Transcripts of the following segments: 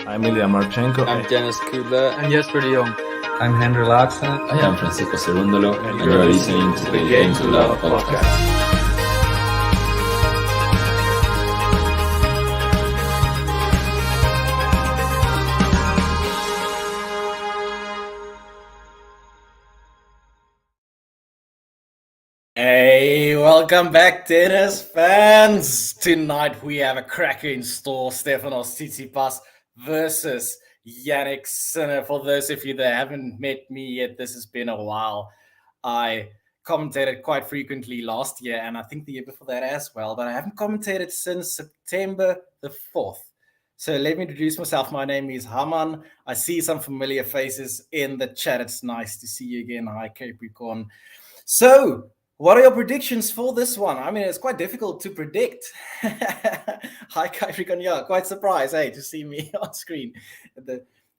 I'm Ilya Marchenko. I'm Janis Kudla. I'm Jesper de Jong. I'm Henry Laaksen. I am Francisco Cerundolo, and you are listening to the Game to Love podcast. Hey, welcome back, tennis fans. Tonight we have a cracker in store. Stefanos TSITSIPAS versus Jannik Sinner. For those of you that haven't met me yet, this has been a while. I commentated quite frequently last year, and I think the year before that as well, but I haven't commentated since September the 4th. So let me introduce myself. My name is Haman. I see some familiar faces in the chat. It's nice to see you again. Hi, Capricorn. So, what are your predictions for this one? I mean, it's quite difficult to predict. Hi, Capricorn. Yeah, quite surprised, to see me on screen.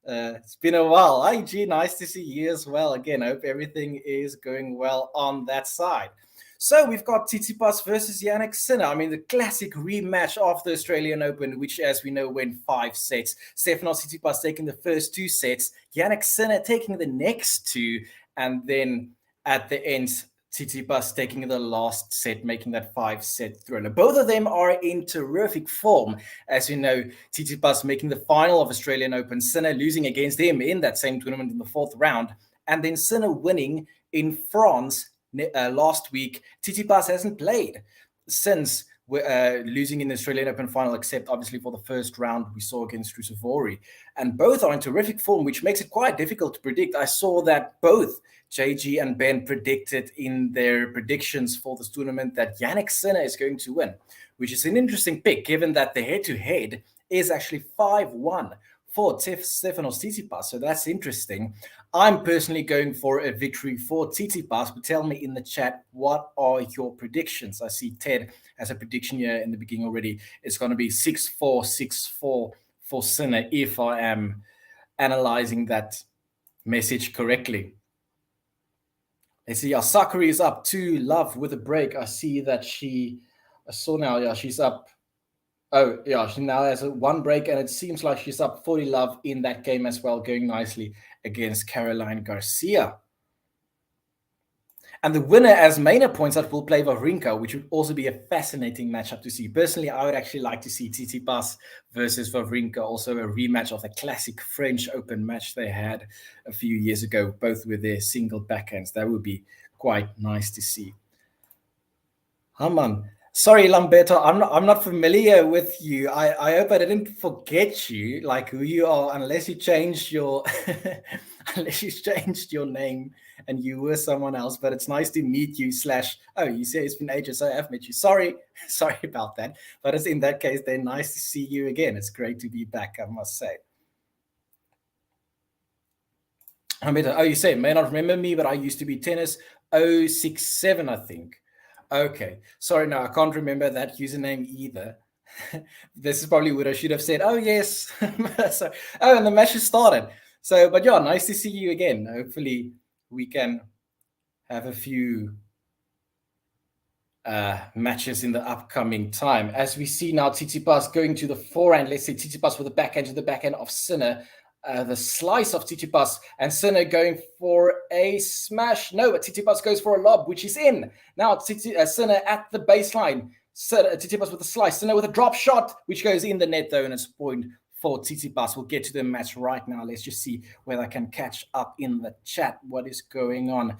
It's been a while. Hi, G. Nice to see you as well. Again, I hope everything is going well on that side. So we've got TSITSIPAS versus Jannik Sinner. I mean, the classic rematch of the Australian Open, which, as we know, went 5 sets. Stefanos TSITSIPAS taking the first 2 sets, Jannik Sinner taking the next 2, and then at the end, TSITSIPAS taking the last set, making that 5-set thriller. Both of them are in terrific form. As you know, TSITSIPAS making the final of Australian Open, Sinner losing against him in that same tournament in the 4th round, and then Sinner winning in France last week. TSITSIPAS hasn't played since losing in the Australian Open final, except obviously for the first round we saw against Rusevori. And both are in terrific form, which makes it quite difficult to predict. I saw that both JG and Ben predicted in their predictions for this tournament that Jannik Sinner is going to win, which is an interesting pick, given that the head-to-head is actually 5-1 for Stefanos TSITSIPAS. So that's interesting. I'm personally going for a victory for TSITSIPAS, but tell me in the chat, what are your predictions? I see Ted has a prediction here in the beginning already. It's going to be 6-4, 6-4 for Sinner, if I am analyzing that message correctly. Let's see, Sakura is up 2 love with a break. I see that she's up. Oh, yeah, she now has 1 break, and it seems like she's up 40 love in that game as well, going nicely against Caroline Garcia. And the winner, as Maynard points out, will play Wawrinka, which would also be a fascinating matchup to see. Personally, I would actually like to see TSITSIPAS versus Wawrinka, also a rematch of the classic French Open match they had a few years ago, both with their single backhands. That would be quite nice to see. Haman. Sorry, Lamberto, I'm not familiar with you. I hope I didn't forget you, like who you are, unless you changed your name and you were someone else. But it's nice to meet you. You say it's been ages, so I have met you. Sorry about that. But it's in that case, then nice to see you again. It's great to be back, I must say. You say may not remember me, but I used to be tennis 067, I think. Okay, sorry, no, I can't remember that username either. This is probably what I should have said. Oh, yes. And the match has started. So, but yeah, nice to see you again. Hopefully we can have a few matches in the upcoming time. As we see now, TSITSIPAS going to the forehand. Let's say TSITSIPAS with the backhand to the backhand of Sinner. The slice of TSITSIPAS, and Sinner going for a smash. No, but TSITSIPAS goes for a lob, which is in. Now Sinner at the baseline. TSITSIPAS with a slice. Sinner with a drop shot, which goes in the net though, and it's a point for TSITSIPAS. We'll get to the match right now. Let's just see whether I can catch up in the chat. What is going on?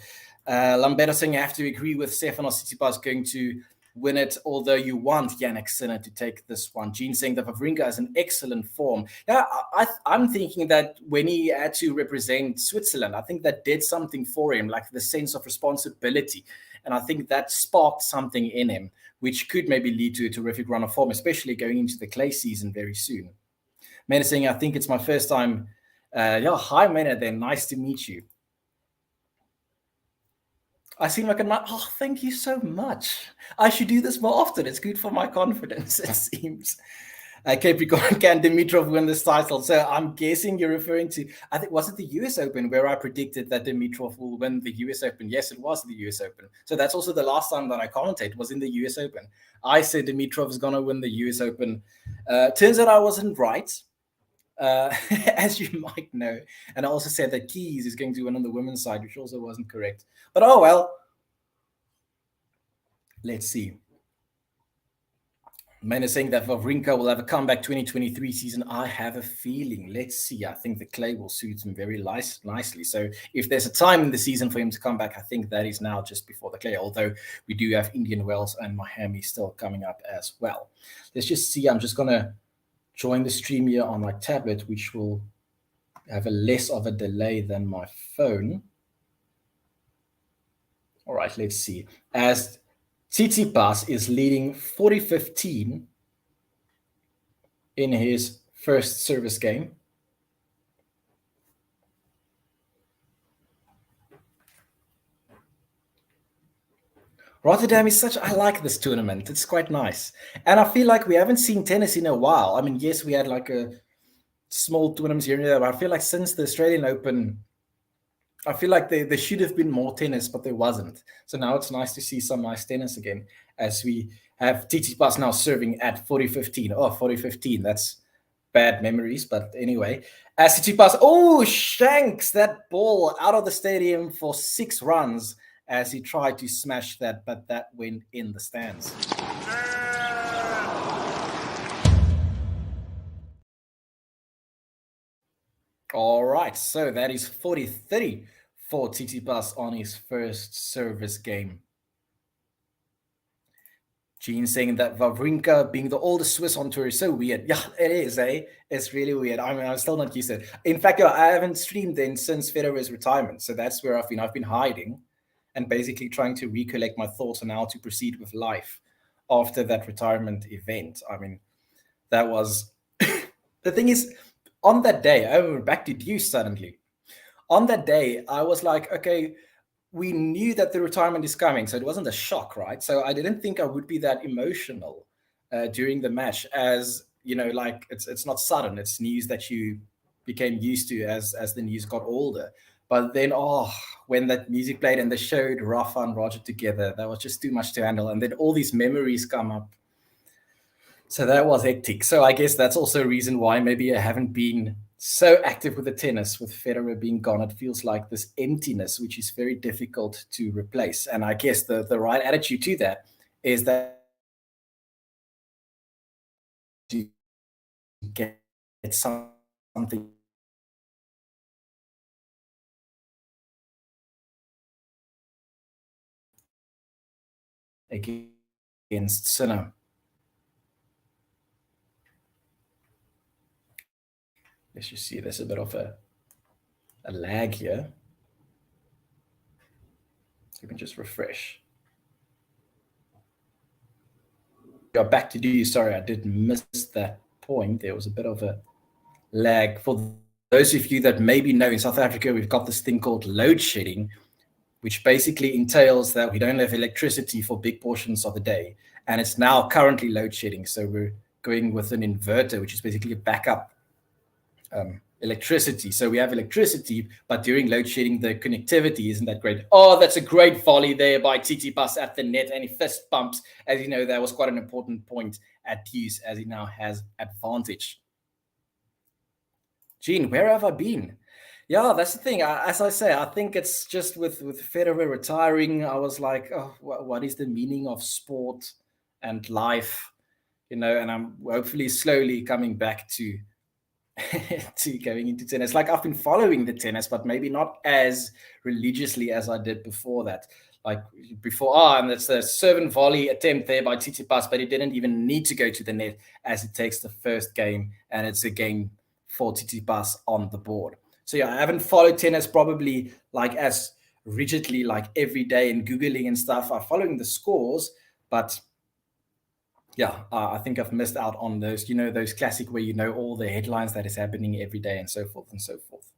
Lamberto saying, I have to agree with Stefanos TSITSIPAS going to win it, although you want Jannik Sinner to take this one. Gene saying that Wawrinka is in excellent form. Yeah, I'm thinking that when he had to represent Switzerland, I think that did something for him, like the sense of responsibility. And I think that sparked something in him, which could maybe lead to a terrific run of form, especially going into the clay season very soon. Maynard saying, I think it's my first time. Hi, Maynard, then. Nice to meet you. I seem like thank you so much. I should do this more often. It's good for my confidence, it seems. Capricorn, can Dimitrov win this title? So I'm guessing you're referring to, I think, was it the US Open where I predicted that Dimitrov will win the US Open? Yes, it was the US Open. So that's also the last time that I commented was in the US Open. I said Dimitrov is going to win the US Open. Turns out I wasn't right. as you might know. And I also said that Keys is going to win on the women's side, which also wasn't correct. But oh well. Let's see. Men are saying that Wawrinka will have a comeback 2023 season. I have a feeling. Let's see. I think the clay will suit him very nicely. So if there's a time in the season for him to come back, I think that is now just before the clay, although we do have Indian Wells and Miami still coming up as well. Let's just see. I'm just going to join the stream here on my tablet, which will have a less of a delay than my phone. All right, let's see. As Tsitsipas is leading 40-15 in his first service game. Rotterdam is I like this tournament. It's quite nice. And I feel like we haven't seen tennis in a while. I mean, yes, we had like a small tournaments here and there, but I feel like since the Australian Open, I feel like there should have been more tennis, but there wasn't. So now it's nice to see some nice tennis again as we have Tsitsipas now serving at 40-15. Oh, 40-15. That's bad memories, but anyway. As Tsitsipas, shanks that ball out of the stadium for 6 runs as he tried to smash that, but that went in the stands. All right, so that is 40-30 for Tsitsipas on his first service game. Gene saying that Wawrinka being the oldest Swiss on tour is so weird. Yeah, it is, eh? It's really weird. I mean, I'm still not used to it. In fact, I haven't streamed then since Federer's retirement, so that's where I've been hiding and basically trying to recollect my thoughts on how to proceed with life after that retirement event. I mean, that was... The thing is, on that day, I went back to you suddenly. On that day, I was like, okay, we knew that the retirement is coming, so it wasn't a shock, right? So I didn't think I would be that emotional during the match, as you know, like it's not sudden. It's news that you became used to as the news got older. But then, when that music played and they showed Rafa and Roger together, that was just too much to handle. And then all these memories come up. So that was hectic. So I guess that's also a reason why maybe I haven't been so active with the tennis. With Federer being gone, it feels like this emptiness, which is very difficult to replace. And I guess the right attitude to that is that to get something against Sinner. Let's just see, there's a bit of a lag here. So you can just refresh. Got back to you. Sorry, I did miss that point. There was a bit of a lag. For those of you that maybe know, in South Africa, we've got this thing called load shedding, which basically entails that we don't have electricity for big portions of the day. And it's now currently load shedding. So we're going with an inverter, which is basically a backup electricity. So we have electricity, but during load shedding, the connectivity isn't that great. Oh, that's a great volley there by Tsitsipas at the net, and he fist bumps. As you know, that was quite an important point at Hughes, as he now has advantage. Gene, where have I been? Yeah, that's the thing. As I say, I think it's just with Federer retiring, I was like, oh, what is the meaning of sport and life? You know, and I'm hopefully slowly coming back to going into tennis. Like I've been following the tennis, but maybe not as religiously as I did before that. Like before, and that's the serve and volley attempt there by Tsitsipas, but he didn't even need to go to the net as it takes the first game, and it's a game for Tsitsipas on the board. So yeah, I haven't followed tennis probably like as rigidly like every day and Googling and stuff. I'm following the scores, but yeah, I think I've missed out on those, you know, those classic where you know all the headlines that is happening every day and so forth and so forth.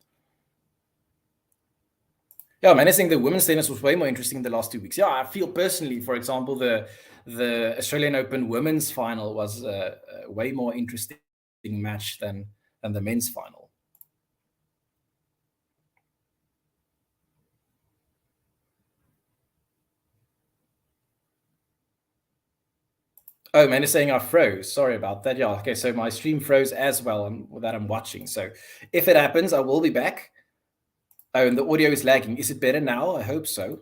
Yeah, man, I think the women's tennis was way more interesting the last 2 weeks. Yeah, I feel personally, for example, the Australian Open women's final was a way more interesting match than the men's final. Oh, man is saying I froze. Sorry about that. Yeah, okay, so my stream froze as well that I'm watching. So if it happens, I will be back. Oh, and the audio is lagging. Is it better now? I hope so.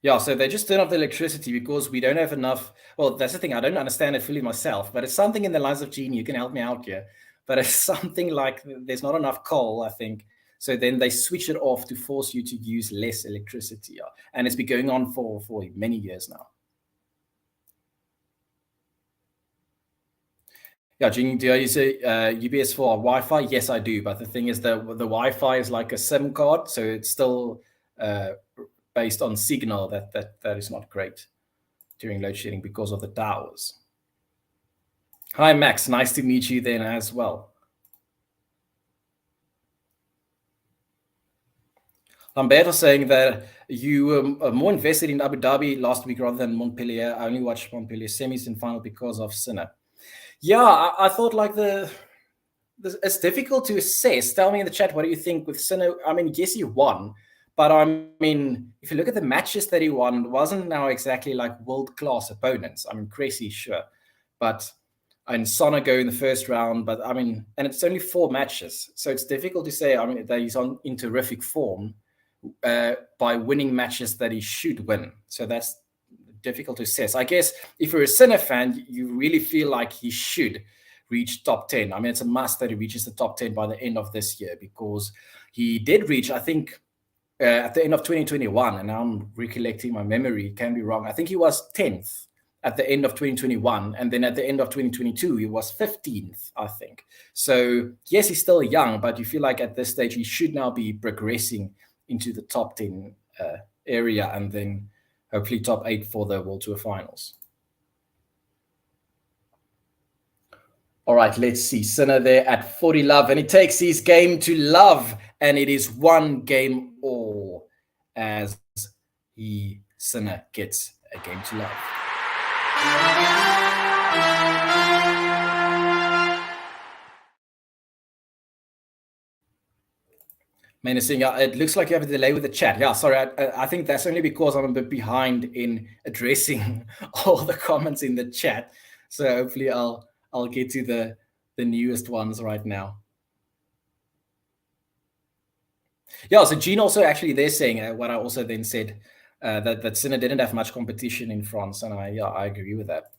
Yeah, so they just turn off the electricity because we don't have enough. Well, that's the thing. I don't understand it fully myself, but it's something in the lines of Gene. You can help me out here. But it's something like there's not enough coal, I think. So then they switch it off to force you to use less electricity. Yeah. And it's been going on for many years now. Yeah, Gene, do you use a UBS for Wi-Fi? Yes, I do. But the thing is, the Wi-Fi is like a SIM card, so it's still based on signal that is not great during load shedding because of the towers. Hi, Max. Nice to meet you then as well. Lambert was saying that you were more invested in Abu Dhabi last week rather than Montpellier. I only watched Montpellier semis and final because of Sinner. Yeah, I thought like it's difficult to assess. Tell me in the chat, what do you think with Sinner? I mean, yes, he won, but I mean, if you look at the matches that he won, it wasn't now exactly like world-class opponents. I mean, Cressy, sure, but and Sonego in the first round, but I mean, and it's only 4 matches, so it's difficult to say. I mean, that he's in terrific form by winning matches that he should win. So that's difficult to assess. I guess if you're a Sinner fan, you really feel like he should reach top 10. I mean, it's a must that he reaches the top 10 by the end of this year, because he did reach, I think, at the end of 2021, and now I'm recollecting my memory, can be wrong. I think he was 10th at the end of 2021, and then at the end of 2022, he was 15th, I think. So yes, he's still young, but you feel like at this stage, he should now be progressing into the top 10 area, and then hopefully top 8 for the World Tour Finals. All right, let's see. Sinner there at 40 love, and he takes his game to love, and it is 1 game all as Sinner gets a game to love. Menacing, it looks like you have a delay with the chat. Yeah, sorry. I think that's only because I'm a bit behind in addressing all the comments in the chat. So hopefully I'll get to the newest ones right now. Yeah, so Gene also actually they're saying what I also then said, that Sinner didn't have much competition in France, and I agree with that.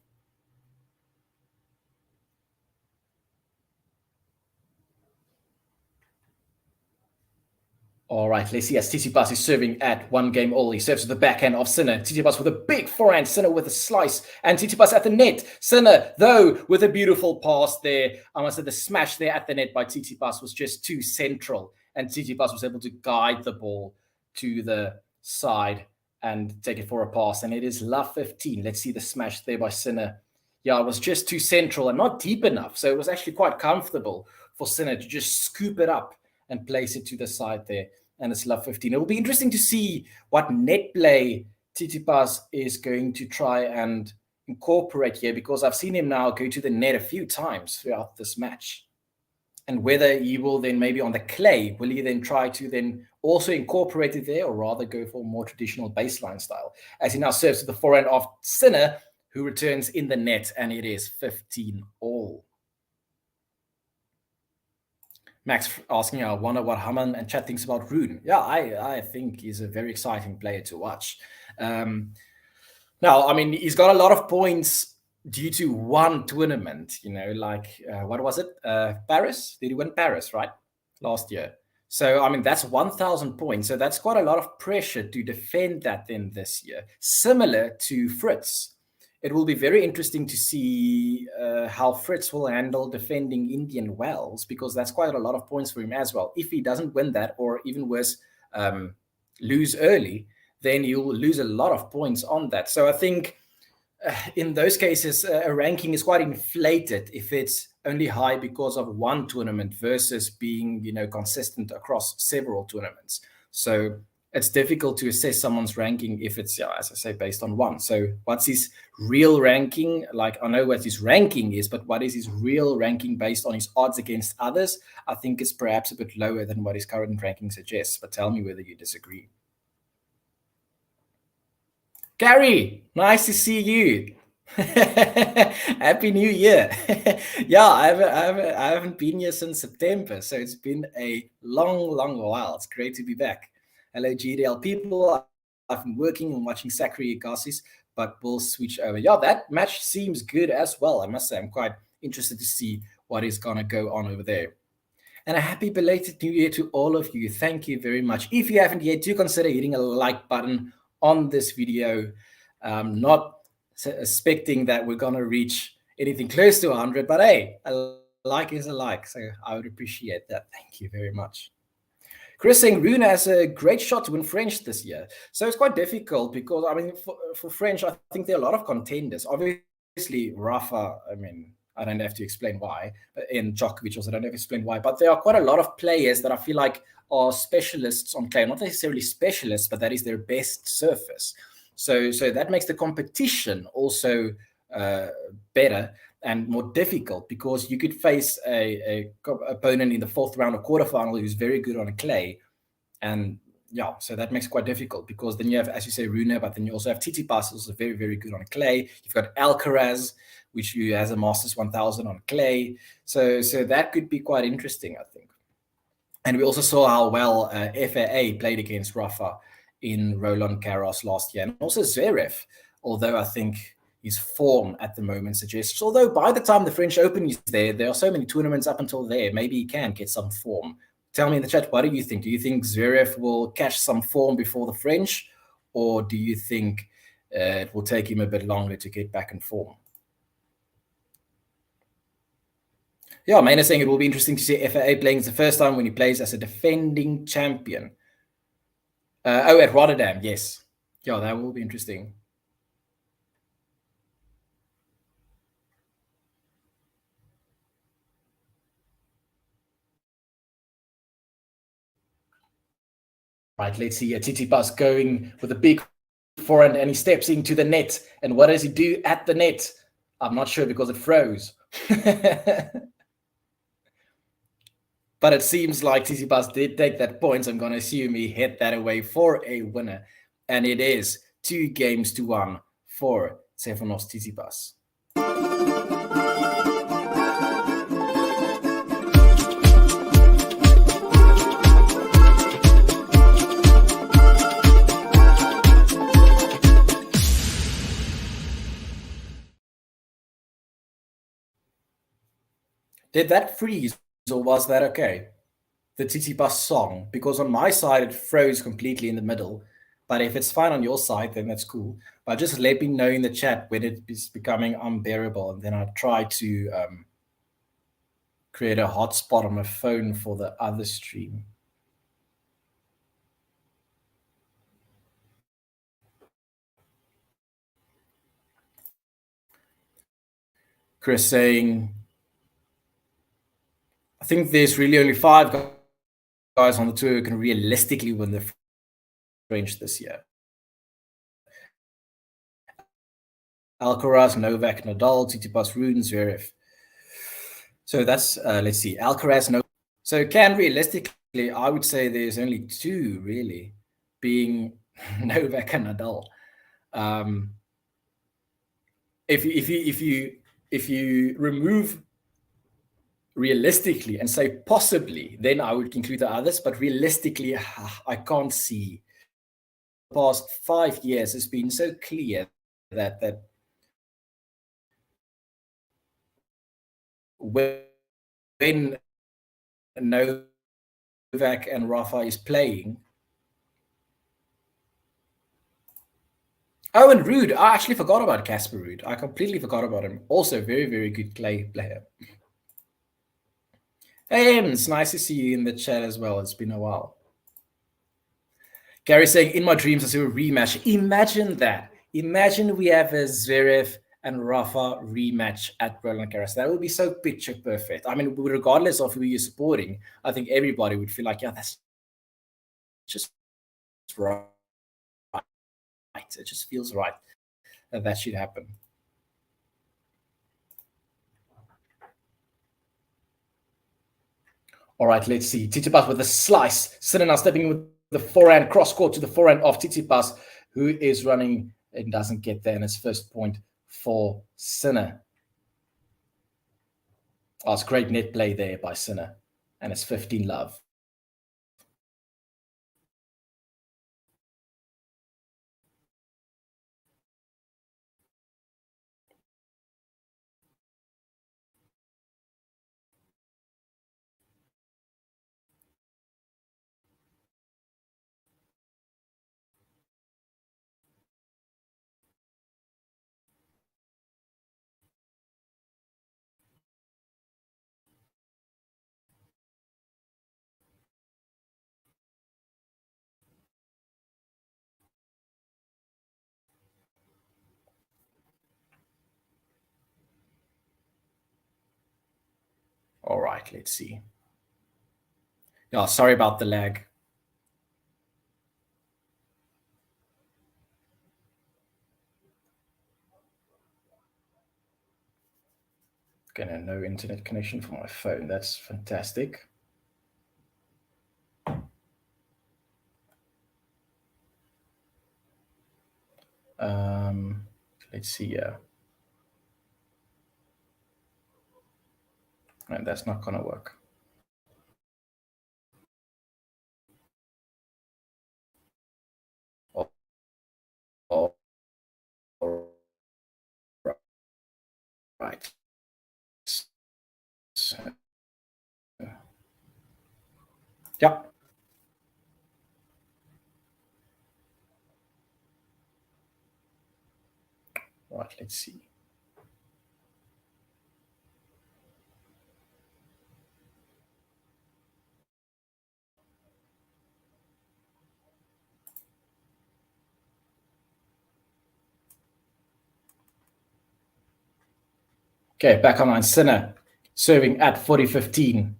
All right, let's see as Tsitsipas is serving at 1 game all. He serves with the backhand of Sinner. Tsitsipas with a big forehand, Sinner with a slice, and Tsitsipas at the net. Sinner, though, with a beautiful pass there. I must say the smash there at the net by Tsitsipas was just too central, and Tsitsipas was able to guide the ball to the side and take it for a pass, and it is love 15. Let's see the smash there by Sinner. Yeah, it was just too central and not deep enough, so it was actually quite comfortable for Sinner to just scoop it up and place it to the side there. And it's love 15. It will be interesting to see what net play Tsitsipas is going to try and incorporate here, because I've seen him now go to the net a few times throughout this match. And whether he will then maybe on the clay, will he then try to then also incorporate it there, or rather go for a more traditional baseline style, as he now serves to the forehand of Sinner, who returns in the net, and it is 15 all. Max asking, I wonder what Haman and chat thinks about Rune. Yeah, I think he's a very exciting player to watch. Now, I mean, he's got a lot of points due to one tournament, like, what was it? Paris? Did he win Paris, right? Last year. So, I mean, that's 1,000 points. So that's quite a lot of pressure to defend that then this year. Similar to Fritz. It will be very interesting to see how Fritz will handle defending Indian Wells, because that's quite a lot of points for him as well. If he doesn't win that, or even worse, lose early, then you'll lose a lot of points on that. So I think in those cases, a ranking is quite inflated if it's only high because of one tournament versus being, consistent across several tournaments. So it's difficult to assess someone's ranking if it's, as I say, based on one. So what's his real ranking? Like, I know what his ranking is, but what is his real ranking based on his odds against others? I think it's perhaps a bit lower than what his current ranking suggests, but tell me whether you disagree. Gary, nice to see you. Happy New Year. Yeah, I haven't been here since September, so it's been a long while. It's great to be back. Hello, GDL people. I've been working and watching Sakri Agassiz, but we'll switch over. Yeah, that match seems good as well. I must say, I'm quite interested to see what is going to go on over there. And a happy belated New Year to all of you. Thank you very much. If you haven't yet, do consider hitting a like button on this video. Not expecting that we're going to reach anything close to 100, but hey, a like is a like. So I would appreciate that. Thank you very much. Chris saying Rune has a great shot to win French this year. So it's quite difficult because, I mean, for French, I think there are a lot of contenders. Obviously, Rafa, I mean, I don't have to explain why. And Djokovic also don't have to explain why. But there are quite a lot of players that I feel like are specialists on clay. Not necessarily specialists, but that is their best surface. So that makes the competition also better and more difficult because you could face a opponent in the fourth round or quarterfinal who's very good on a clay. And yeah, so that makes it quite difficult because then you have, as you say, Rune, but then you also have Tsitsipas, also very, very good on clay. You've got Alcaraz, which you has a Masters 1000 on clay. So that could be quite interesting, I think. And we also saw how well FAA played against Rafa in Roland Garros last year. And also Zverev, although I think his form at the moment suggests, although by the time the French Open is there are so many tournaments up until there, maybe he can get some form. Tell me in the chat, what do you think? Do you think Zverev will catch some form before the French, or do you think it will take him a bit longer to get back in form? Yeah, Maine is saying it will be interesting to see FAA playing. It's the first time when he plays as a defending champion. At Rotterdam, yes. Yeah, that will be interesting. Right, let's see. Tsitsipas going with a big forehand and he steps into the net. And what does he do at the net? I'm not sure because it froze. But it seems like Tsitsipas did take that point. So I'm going to assume he hit that away for a winner. And it is 2-1 for Stefanos TSITSIPAS. Did that freeze or was that okay? The Tsitsipas song, because on my side it froze completely in the middle. But if it's fine on your side, then that's cool. But just let me know in the chat when it is becoming unbearable, and then I'll try to create a hotspot on my phone for the other stream. Chris saying, I think there's really only 5 guys on the tour who can realistically win the French this year. Alcaraz, Novak, Nadal, Tsitsipas, Rune, Zverev. So that's, let's see, Alcaraz, Novak. So can realistically, I would say there's only 2 really, being Novak and Nadal. If you remove realistically and say possibly, then I would include the others. But realistically, I can't see. The past 5 years has been so clear that when Novak and Rafa is playing. Oh, and Ruud. I actually forgot about Casper Ruud. I completely forgot about him. Also, very, very good clay player. Hey, it's nice to see you in the chat as well. It's been a while. Gary saying, in my dreams, I see a rematch. Imagine that. Imagine we have a Zverev and Rafa rematch at Roland Garros. That would be so picture perfect. I mean, regardless of who you're supporting, I think everybody would feel like, yeah, that's just right. It just feels right that should happen. All right, let's see. Tsitsipas with a slice. Sinner now stepping with the forehand cross court to the forehand of Tsitsipas, who is running It doesn't get there, and it's first point for Sinner. Oh, it's great net play there by Sinner, and it's 15-love. All right, let's see. Yeah, sorry about the lag. Okay, no internet connection for my phone. That's fantastic. Let's see here. And that's not going to work. Oh, right. So, yeah. Right, let's see. Okay, back online. Sinner serving at 40-15.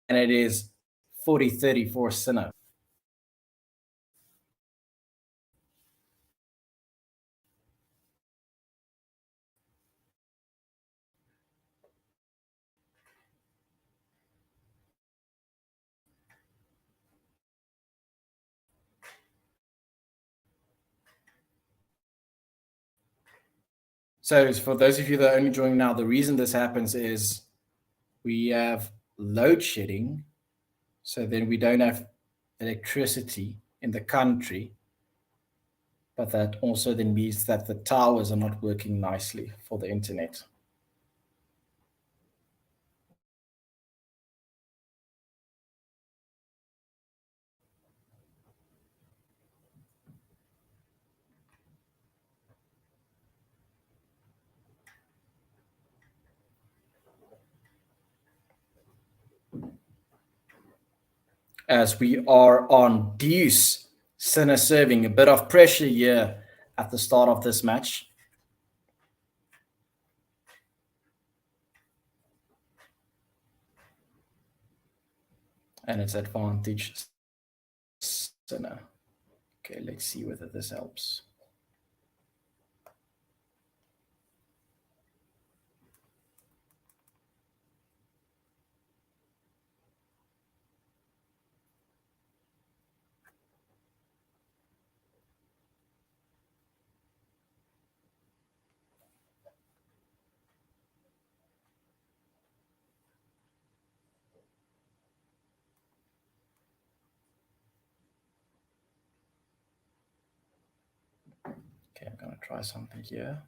And it is 40-30 for Sinner. So for those of you that are only joining now, the reason this happens is we have load shedding. So then we don't have electricity in the country. But that also then means that the towers are not working nicely for the internet. As we are on deuce, Sinner serving a bit of pressure here at the start of this match. And it's advantage Sinner. Okay, let's see whether this helps. Okay, I'm going to try something here.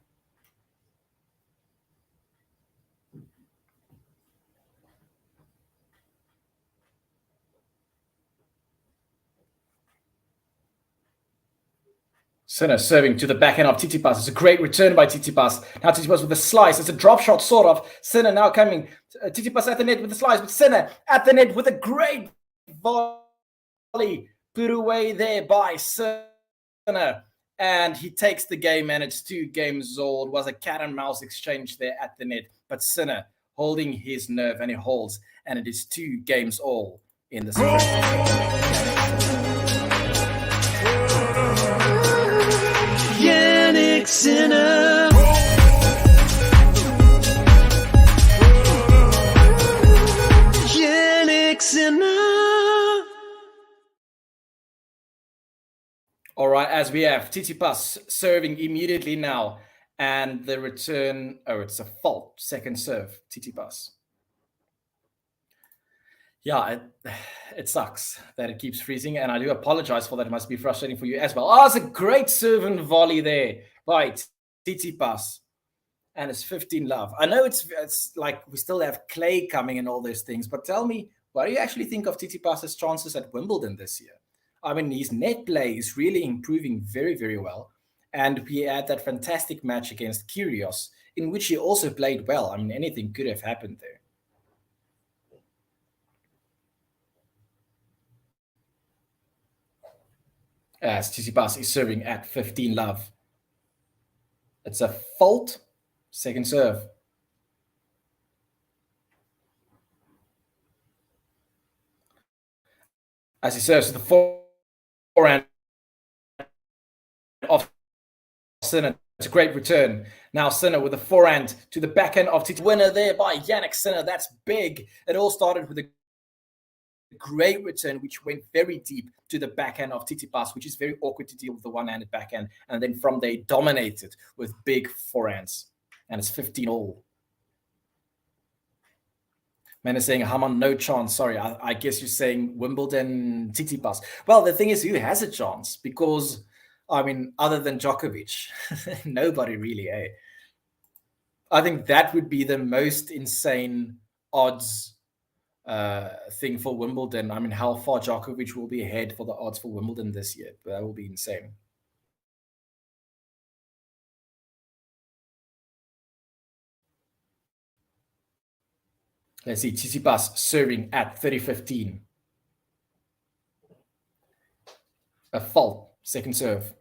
Sinner serving to the backhand of Tsitsipas. It's a great return by Tsitsipas. Now Tsitsipas with a slice. It's a drop shot, sort of. Sinner now coming. Tsitsipas at the net with the slice, but Sinner at the net with a great volley. Put away there by Sinner. And he takes the game, and it's 2 games all. It was a cat and mouse exchange there at the net. But Sinner holding his nerve, and he holds. And it is 2 games all in the Jannik Sinner. All right, as we have Tsitsipas serving immediately now, and the return. Oh, it's a fault. Second serve, Tsitsipas. Yeah, it sucks that it keeps freezing, and I do apologize for that. It must be frustrating for you as well. Oh, it's a great serve and volley there by Tsitsipas, and it's 15 love. I know it's like we still have clay coming and all those things, but tell me, what do you actually think of Tsitsipas's chances at Wimbledon this year? I mean, his net play is really improving very, very well, and we had that fantastic match against Kyrgios, in which he also played well. I mean, anything could have happened there. As Tsitsipas is serving at 15 love. It's a fault. Second serve. As he serves the forehand off Sinner. It's a great return. Now Sinner with the forehand to the backhand of Tsitsipas. Winner there by Jannik Sinner. That's big. It all started with a great return, which went very deep to the backhand of Tsitsipas, which is very awkward to deal with the one-handed backhand. And then from there, dominated with big forehands. And it's 15 all. Man is saying, Haman, no chance. Sorry, I guess you're saying Wimbledon, Tsitsipas. Well, the thing is, who has a chance? Because, I mean, other than Djokovic, nobody really, eh? I think that would be the most insane odds thing for Wimbledon. I mean, how far Djokovic will be ahead for the odds for Wimbledon this year. That will be insane. Let's see, Tsitsipas serving at 30-15. A fault, second serve.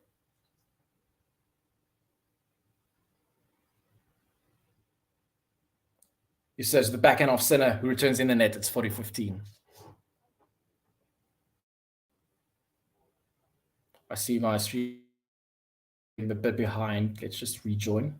He serves the backhand of Sinner, who returns in the net. It's 40-15. I see my stream a bit behind. Let's just rejoin.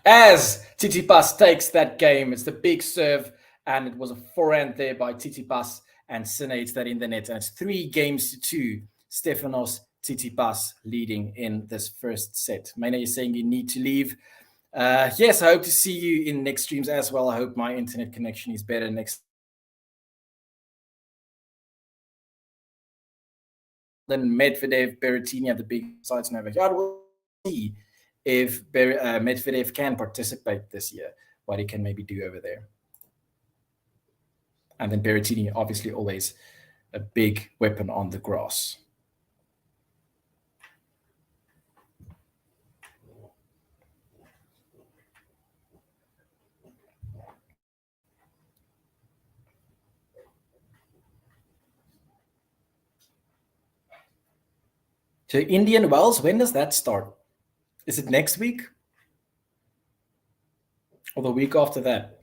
As Tsitsipas takes that game, it's the big serve, and it was a forehand there by Tsitsipas, and Sinner hits that in the net, and it's 3-2. Stefanos Tsitsipas leading in this first set. Maynard is saying you need to leave. Yes, I hope to see you in next streams as well. I hope my internet connection is better next. Then Medvedev, Berrettini at the big sides and over here. We'll see if Medvedev can participate this year, what he can maybe do over there. And then Berrettini, obviously always a big weapon on the grass. So Indian Wells, when does that start? Is it next week? Or the week after that?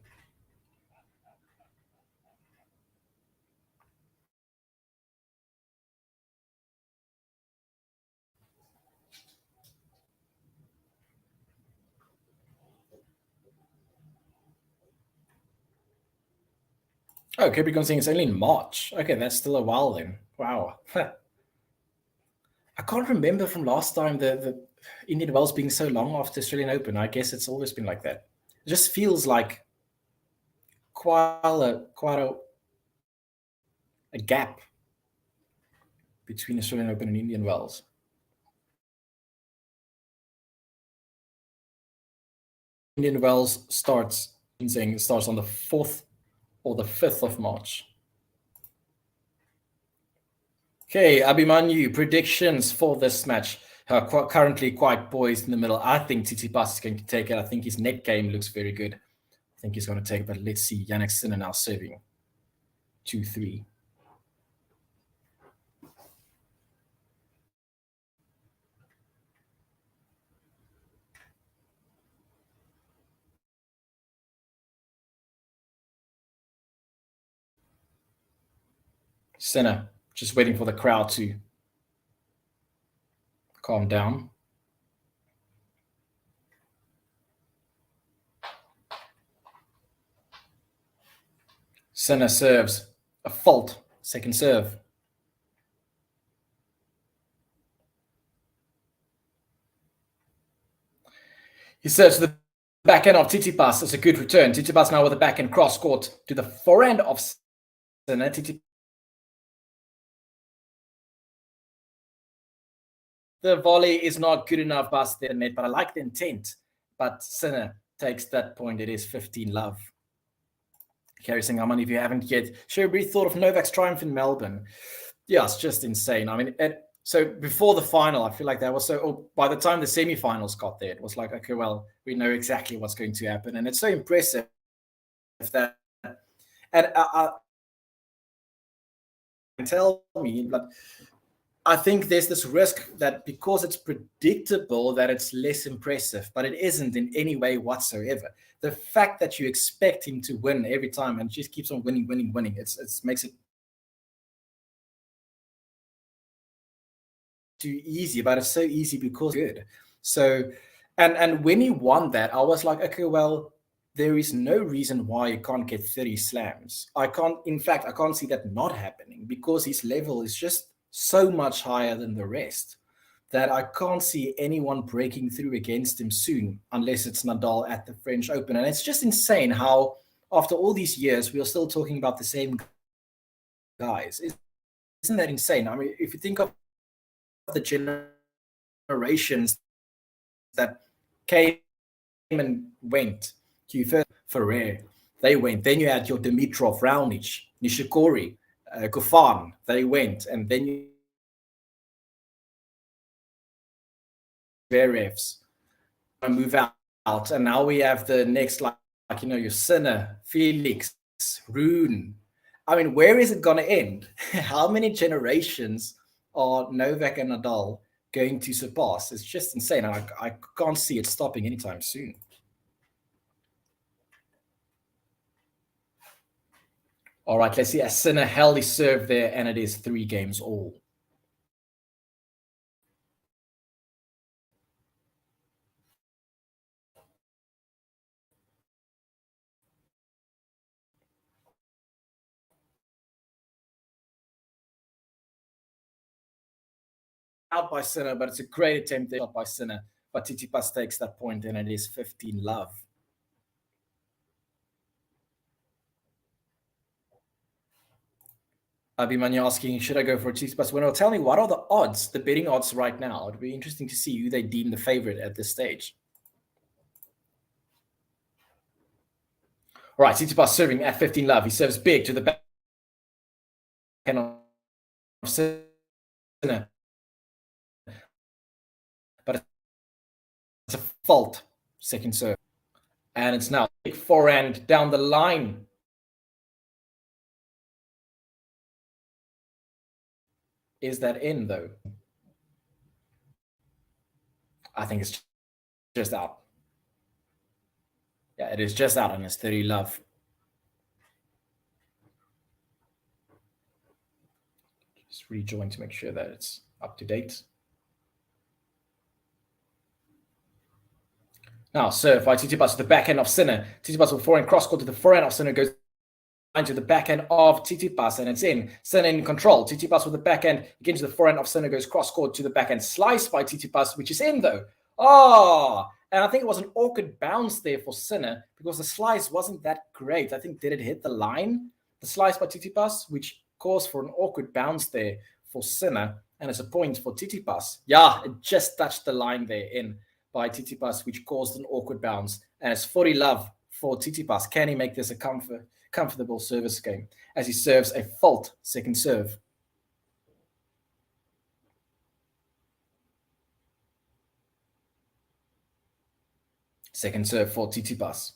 Oh, Capricorn saying it's only in March. Okay, that's still a while then. Wow. I can't remember from last time the Indian Wells being so long after Australian Open. I guess it's always been like that. It just feels like quite a gap between Australian Open and Indian Wells. Indian Wells starts on the 4th or the 5th of March. Okay, Abhimanyu, predictions for this match. Currently quite poised in the middle. I think Tsitsipas is going to take it. I think his net game looks very good. I think he's going to take it, but let's see. Jannik Sinner now serving 2-3. Sinner just waiting for the crowd to calm down. Sinner serves a fault, second serve. He serves to the backhand of Tsitsipas. It's a good return. Tsitsipas now with a backhand cross court to the forehand of Sinner. The volley is not good enough past the net, but I like the intent. But Sinner takes that point. It is 15 love. Kerry saying, how many of you haven't yet? Share a brief thought of Novak's triumph in Melbourne. Yeah, it's just insane. I mean, so before the final, I feel like that was so. Oh, by the time the semifinals got there, it was like, okay, well, we know exactly what's going to happen, and it's so impressive that. And tell me, but I think there's this risk that because it's predictable that it's less impressive, but it isn't in any way whatsoever. The fact that you expect him to win every time and just keeps on winning, it makes it too easy, but it's so easy because it's good. So, and when he won that, I was like, okay, well, there is no reason why you can't get 30 slams. I can't see that not happening because his level is just so much higher than the rest that I can't see anyone breaking through against him soon unless it's Nadal at the French Open. And it's just insane how after all these years, we are still talking about the same guys. Isn't that insane? I mean, if you think of the generations that came and went, you first Ferrer, they went. Then you had your Dimitrov, Raonic, Nishikori, Goffin, they went. And then you Zverev's move out. And now we have the next, like your Sinner, Felix, Rune. I mean, where is it going to end? How many generations are Novak and Nadal going to surpass? It's just insane. I can't see it stopping anytime soon. All right, let's see. A Sinner held his serve there, and it is 3 games all. Out by Sinner, but it's a great attempt there by Sinner. But Tsitsipas takes that point, and it is 15 love. Abhimanyu asking, should I go for a Tsitsipas winner? Tell me, what are the odds, the betting odds right now? It'd be interesting to see who they deem the favorite at this stage. All right, Tsitsipas serving at 15 love. He serves big to the back end of Sinner. But it's a fault, second serve. And it's now big forehand down the line. Is that in, though? I think it's just out. Yeah, it is just out, and it's 30 love. Just rejoin to make sure that it's up to date. Now, serve by Tsitsipas to the backhand of Sinner. Tsitsipas will forehand cross court to the forehand of Sinner, goes to the backhand of Tsitsipas, and it's in. Sinner in control. Tsitsipas with the backhand again to the forehand of Sinner, goes cross court to the backhand. Slice by Tsitsipas, which is in though. Oh, and I think it was an awkward bounce there for Sinner because the slice wasn't that great. I think, did it hit the line? The slice by Tsitsipas, which caused for an awkward bounce there for Sinner, and it's a point for Tsitsipas. Yeah, it just touched the line there in by Tsitsipas, which caused an awkward bounce, and it's 40 love for Tsitsipas. Can he make this a comfortable service game as he serves a fault second serve? Second serve for Tsitsipas.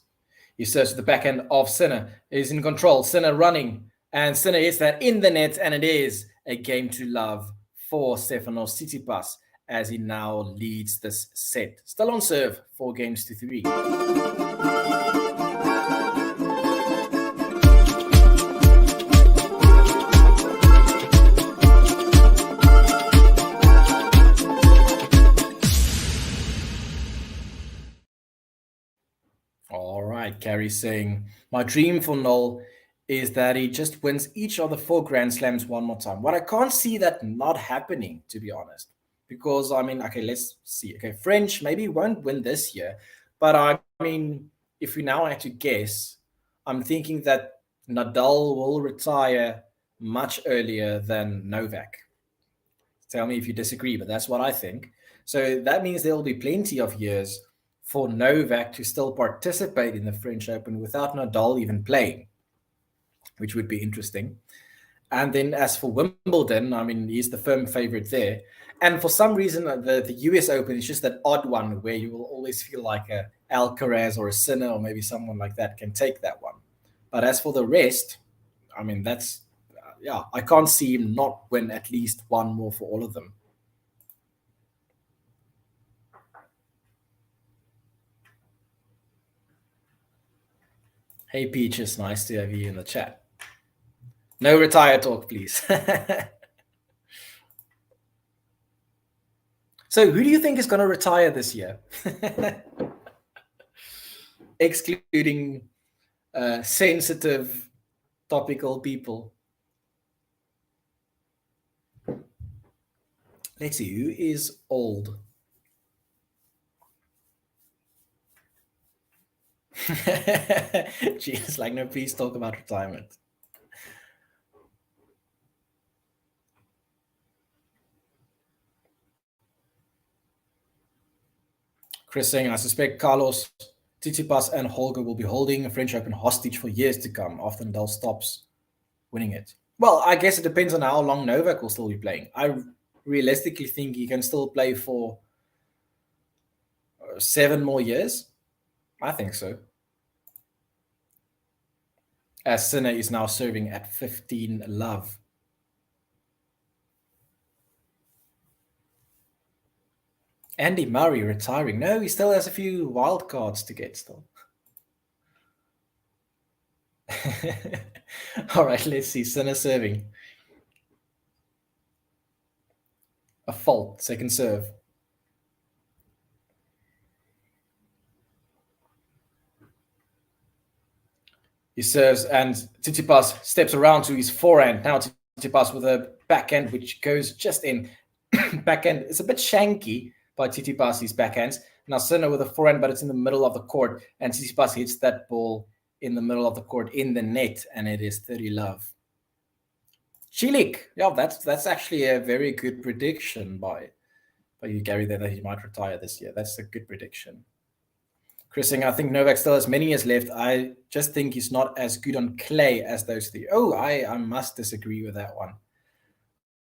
He serves to the backhand of Sinner. He's in control. Sinner running, and Sinner hits that in the net, and it is a game to love for Stefanos TSITSIPAS as he now leads this set. Still on serve, 4 games to 3. All right, Carrie saying, my dream for Noel is that he just wins each of the 4 Grand Slams one more time. What I can't see that not happening, to be honest, because I mean, okay, let's see. Okay, French maybe won't win this year, but I mean, if we now had to guess, I'm thinking that Nadal will retire much earlier than Novak. Tell me if you disagree, but that's what I think. So that means there will be plenty of years for Novak to still participate in the French Open without Nadal even playing, which would be interesting. And then as for Wimbledon, I mean, he's the firm favorite there. And for some reason, the US Open is just that odd one where you will always feel like a Alcaraz or a Sinner or maybe someone like that can take that one. But as for the rest, I mean, that's, yeah, I can't see him not win at least one more for all of them. Hey, Peaches, nice to have you in the chat. No retire talk, please. So, who do you think is going to retire this year? Excluding sensitive, topical people. Let's see, who is old? Jeez, like, no, please talk about retirement. Chris saying, I suspect Carlos, Tsitsipas, and Holger will be holding a French Open hostage for years to come after Nadal stops winning it. Well, I guess it depends on how long Novak will still be playing. I realistically think he can still play for 7 more years. I think so. As Sinner is now serving at 15 love. Andy Murray retiring. No, he still has a few wild cards to get still. All right, let's see. Sinner serving. A fault, second serve. He serves and Tsitsipas steps around to his forehand. Now Tsitsipas with a backhand which goes just in. Backhand. It's a bit shanky by Tsitsipas, his backhands. Now Sinner with a forehand, but it's in the middle of the court. And Tsitsipas hits that ball in the middle of the court in the net, and it is 30 love. Chilik. Yeah, that's actually a very good prediction by you, Gary, that he might retire this year. That's a good prediction. Chris saying, I think Novak still has many years left. I just think he's not as good on clay as those three. Oh, I must disagree with that one.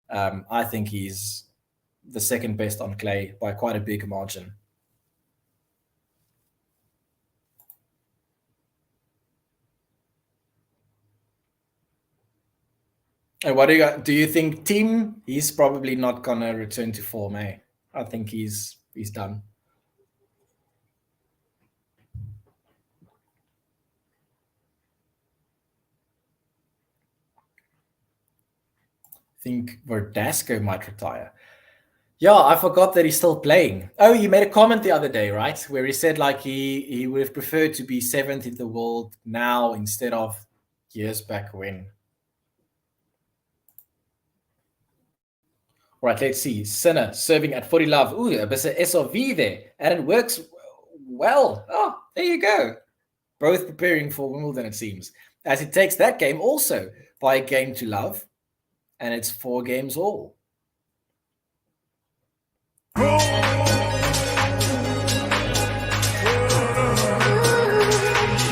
I think he's the second best on clay by quite a big margin. And what do you think, Team? He's probably not gonna return to form, eh? I think he's done. I think Verdasco might retire. Yeah, I forgot that he's still playing. Oh, he made a comment the other day, right? Where he said like he would have preferred to be 7th in the world now instead of years back when. All right, let's see. Sinner serving at 40 love. Ooh, a bit of SRV there. And it works well. Oh, there you go. Both preparing for Wimbledon, it seems. As he takes that game also by a game to love. And it's 4 games all.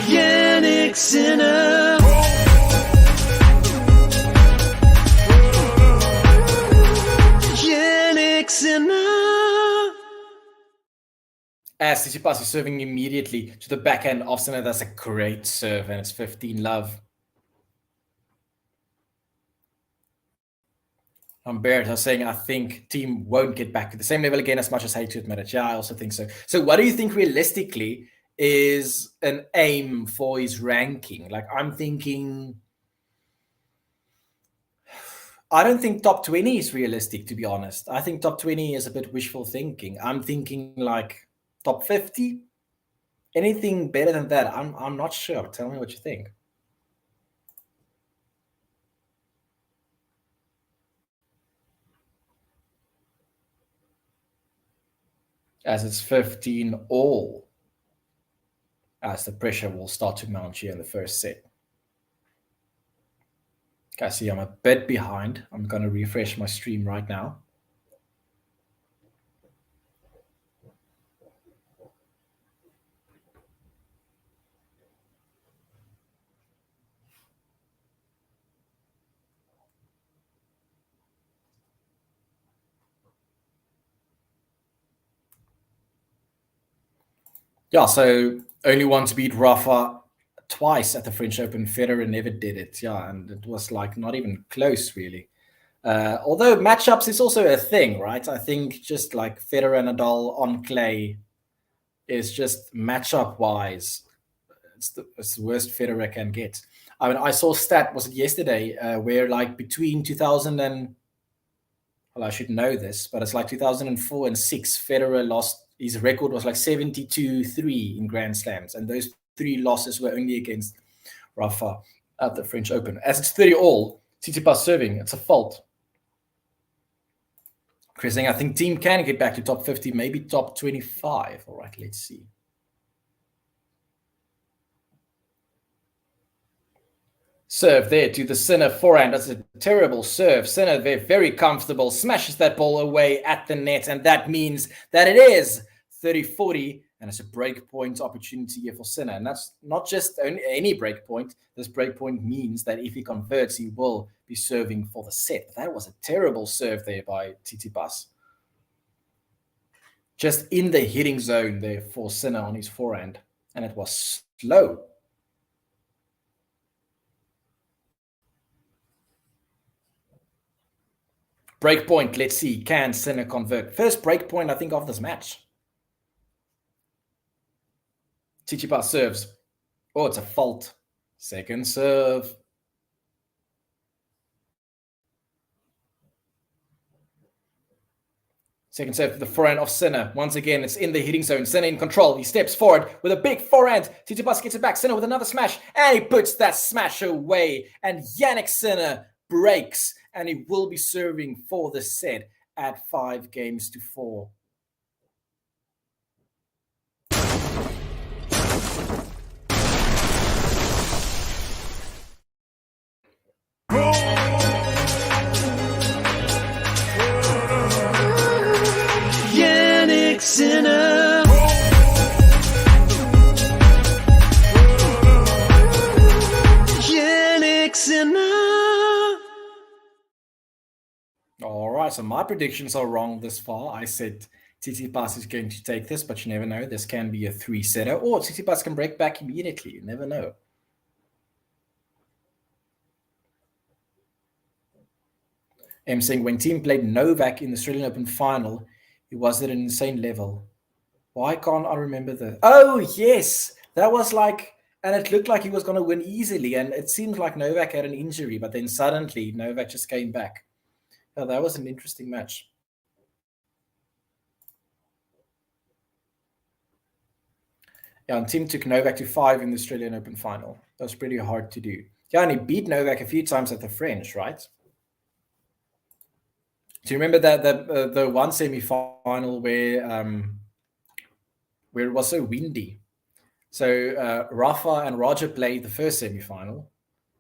Jannik Sinner. Jannik Sinner. As Tsitsipas is serving immediately to the backhand of Sinner. That's a great serve, and it's 15 love. Humberto saying, I think team won't get back to the same level again, as much as I hate to admit it. Yeah, I also think so. So what do you think realistically is an aim for his ranking? Like, I'm thinking, I don't think top 20 is realistic, to be honest. I think top 20 is a bit wishful thinking. I'm thinking like top 50. Anything better than that, I'm not sure. Tell me what you think. as it's 15 all, as the pressure will start to mount here in the first set. Okay, see, I'm a bit behind. I'm going to refresh my stream right now. Yeah, so only one to beat Rafa twice at the French Open. Federer never did it. Yeah, and it was like not even close, really. Although matchups is also a thing, right? I think just like Federer and Nadal on clay is just matchup wise, it's the worst Federer can get. I mean, I saw stat, was it yesterday, where like between 2000 and, well, I should know this, but it's like 2004 and 6, Federer lost, his record was like 72-3 in Grand Slams. And those 3 losses were only against Rafa at the French Open. As it's 30 all, Tsitsipas serving, it's a fault. Chris saying, I think team can get back to top 50, maybe top 25. All right, let's see. Serve there to the Sinner forehand. That's a terrible serve. Sinner there, very comfortable, smashes that ball away at the net, and that means that it is 30-40, and it's a break point opportunity here for Sinner. And that's not just any break point. This break point means that if he converts, he will be serving for the set. But that was a terrible serve there by Tsitsipas. Just in the hitting zone there for Sinner on his forehand, and it was slow. Break point, let's see. Can Sinner convert? First break point, I think, of this match. Tsitsipas serves. Oh, it's a fault. Second serve. Second serve to the forehand of Sinner. Once again, it's in the hitting zone. Sinner in control. He steps forward with a big forehand. Tsitsipas gets it back. Sinner with another smash. And he puts that smash away. And Jannik Sinner breaks. And he will be serving for the set at 5-4. Jannik Sinner. Jannik Sinner. All right, so my predictions are wrong this far. I said Tsitsipas is going to take this, but you never know. This can be a 3-setter, or Tsitsipas can break back immediately. You never know. I'm saying when team played Novak in the Australian Open final, he was at an insane level. Why can't I remember the? Oh, yes. That was like, and it looked like he was going to win easily. And it seemed like Novak had an injury, but then suddenly Novak just came back. Oh, that was an interesting match. Yeah, and Tim took Novak to 5 in the Australian Open final. That was pretty hard to do. Yeah, and he beat Novak a few times at the French, right? Do you remember that the one semi-final where it was so windy? So Rafa and Roger played the first semi-final,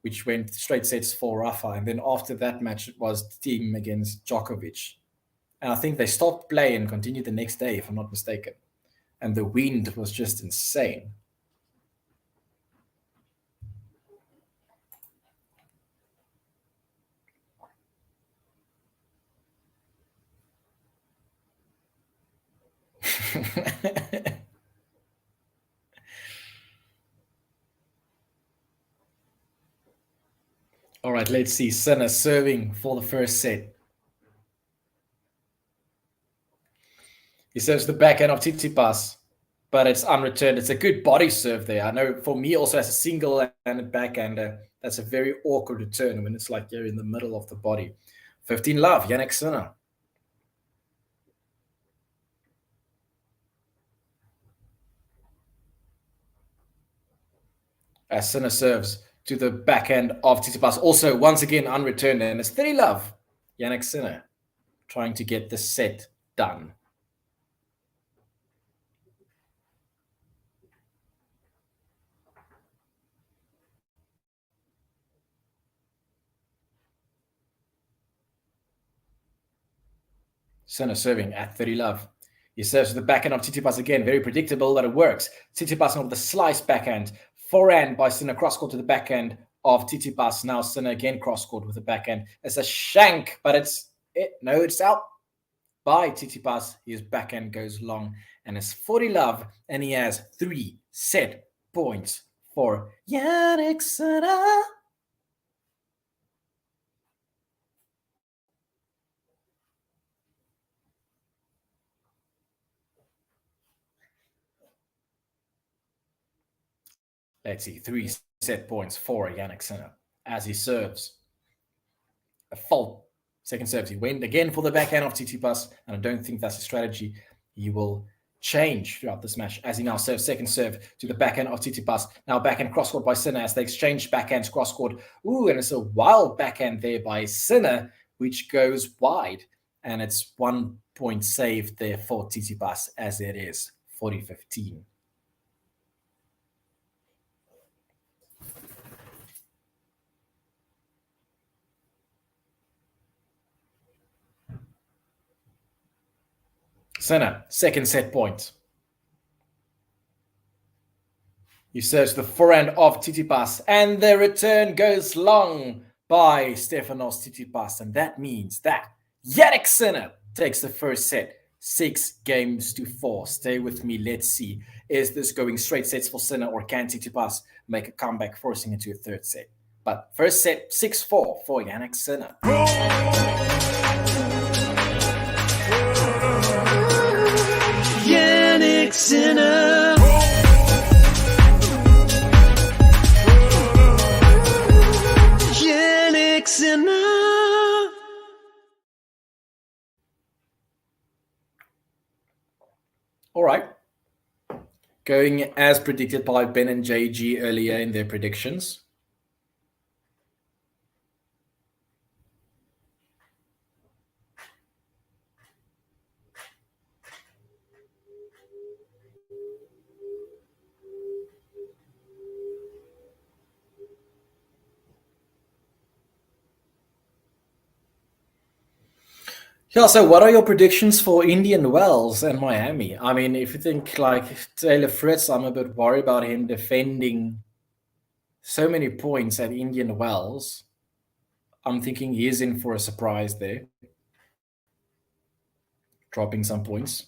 which went straight sets for Rafa. And then after that match, it was the team against Djokovic. And I think they stopped play and continued the next day, if I'm not mistaken. And the wind was just insane. All right, let's see. Sinner serving for the first set. He serves the backhand of Tsitsipas, but it's unreturned. It's a good body serve there. I know for me also as a single and a backhander, that's a very awkward return when it's like you're in the middle of the body. 15 love, Jannik Sinner. As Sinner serves to the backhand of Tsitsipas, also once again unreturned, and it's 30 love, Jannik Sinner trying to get the set done. Sinner serving at 30 love. He serves to the backhand of Tsitsipas again. Very predictable, but it works. Tsitsipas with the slice backhand. Forehand by Sinner, cross-court to the backhand of Tsitsipas. Now Sinner again cross-court with the backhand. It's a shank, but it's out by Tsitsipas. His backhand goes long, and it's 40 love, and he has 3 set points for Jannik Sinner. Let's see, 3 set points for Jannik Sinner as he serves. A fault. Second serves. He went again for the backhand of Tsitsipas, and I don't think that's a strategy he will change throughout this match as he now serves second serve to the backhand of Tsitsipas. Now backhand cross-court by Sinner as they exchange backhands cross-court. Ooh, and it's a wild backhand there by Sinner, which goes wide. And it's 1 point saved there for Tsitsipas as it is 40-15. Sinner, second set point. He serves the forehand of Tsitsipas, and the return goes long by Stefanos TSITSIPAS, and that means that Jannik Sinner takes the first set, 6-4. Stay with me. Let's see. Is this going straight sets for Sinner, or can Tsitsipas make a comeback, forcing into a third set? But first set, 6-4 for Jannik Sinner. Jannik Sinner. Jannik Sinner. All right. Going as predicted by Ben and JG earlier in their predictions. Yeah, so what are your predictions for Indian Wells and Miami? I mean, if you think like Taylor Fritz, I'm a bit worried about him defending so many points at Indian Wells. I'm thinking he is in for a surprise there, dropping some points.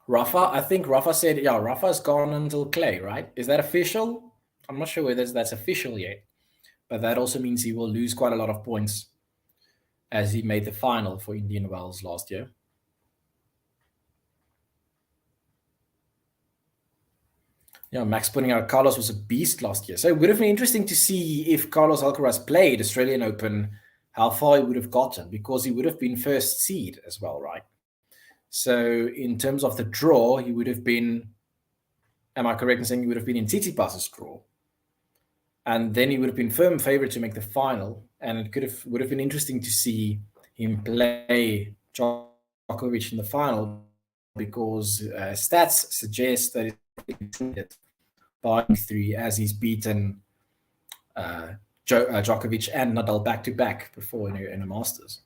Rafa, I think Rafa said, yeah, Rafa's gone until Clay, right? Is that official? I'm not sure whether that's official yet, but that also means he will lose quite a lot of points as he made the final for Indian Wells last year. Yeah, Max pointing out Carlos was a beast last year. So it would have been interesting to see if Carlos Alcaraz played Australian Open, how far he would have gotten, because he would have been first seed as well, right? So in terms of the draw, he would have been, am I correct in saying he would have been in Tsitsipas's draw? And then he would have been firm favorite to make the final. And it would have been interesting to see him play Djokovic in the final, because stats suggest that it's by 3 as he's beaten Djokovic and Nadal back-to-back before in a Masters.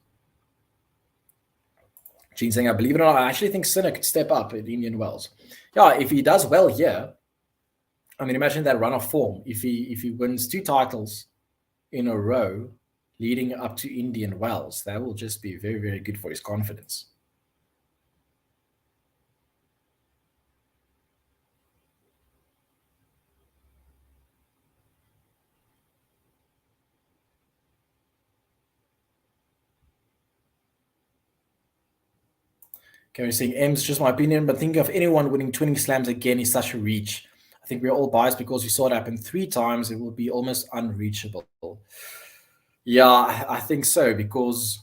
Gene saying, I believe it or not, I actually think Sinner could step up at Indian Wells. Yeah, if he does well here, I mean, imagine that run of form. If he wins 2 titles in a row leading up to Indian Wells, that will just be very, very good for his confidence. Gary saying, M's just my opinion, but think of anyone winning 20 slams again is such a reach. I think we're all biased because we saw it happen 3 times. It will be almost unreachable. Yeah, I think so, because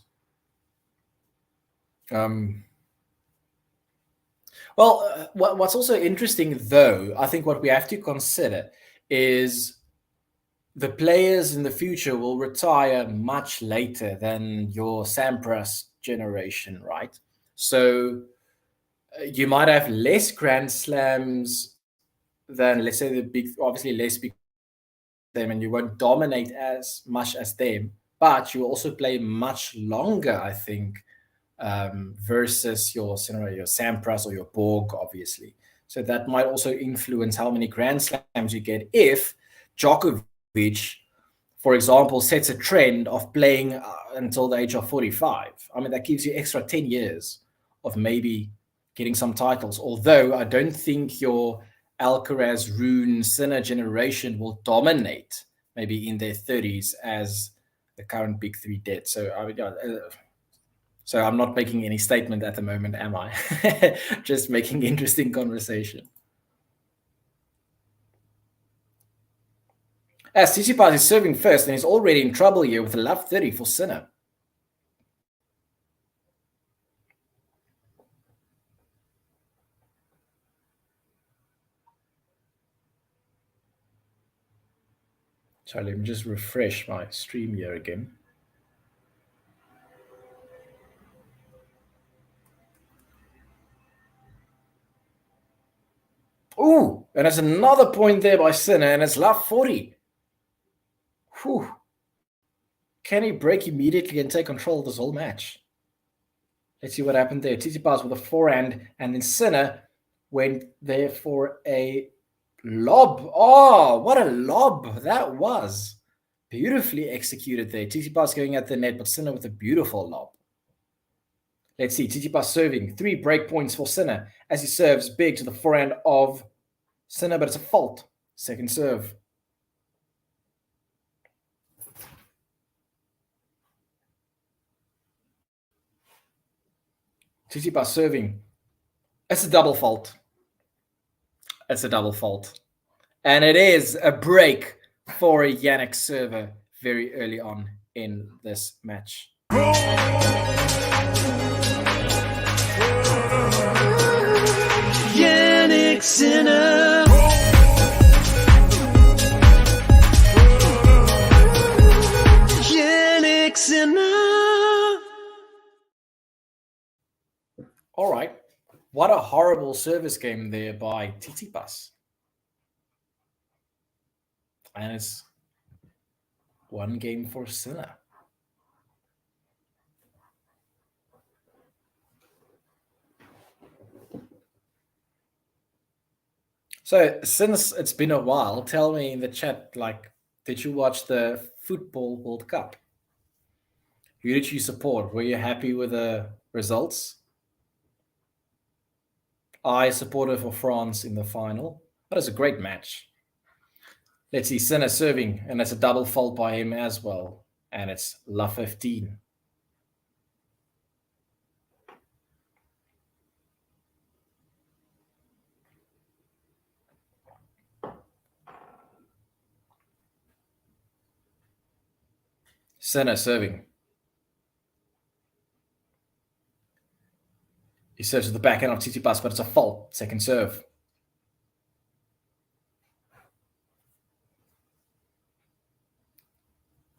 what's also interesting, though, I think what we have to consider is the players in the future will retire much later than your Sampras generation, right? So you might have less Grand Slams than, let's say, obviously less big them, and you won't dominate as much as them. but you also play much longer, I think, versus your Sampras or your Borg, obviously. So that might also influence how many Grand Slams you get if Djokovic, for example, sets a trend of playing until the age of 45. I mean, that gives you extra 10 years of maybe getting some titles. Although I don't think your Alcaraz, Rune, Sinner generation will dominate maybe in their 30s as the current big three did. So I'm not making any statement at the moment, am I? Just making interesting conversation. As Tsitsipas is serving first and he's already in trouble here with a love 30 for Sinner. Sorry, let me just refresh my stream here again. Ooh, and there's another point there by Sinner, and it's love 40. Whew. Can he break immediately and take control of this whole match? Let's see what happened there. Tsitsipas with a forehand, and then Sinner went there for a lob. Oh, what a lob that was. Beautifully executed there. Tsitsipas going at the net, but Sinner with a beautiful lob. Let's see. Tsitsipas serving. 3 break points for Sinner as he serves big to the forehand of Sinner, but it's a fault. Second serve. Tsitsipas serving. It's a double fault. It's a double fault. And it is a break for a Jannik server very early on in this match. Jannik Sinner. Jannik Sinner. All right. What a horrible service game there by Tsitsipas. And it's 1 game for Sinner. So since it's been a while, tell me in the chat, did you watch the Football World Cup? Who did you support? Were you happy with the results? I supported for France in the final. That was a great match. Let's see, Sinner serving, and that's a double fault by him as well. And it's La 15. Sinner serving. He serves to the backhand of Tsitsipas, but it's a fault. Second serve.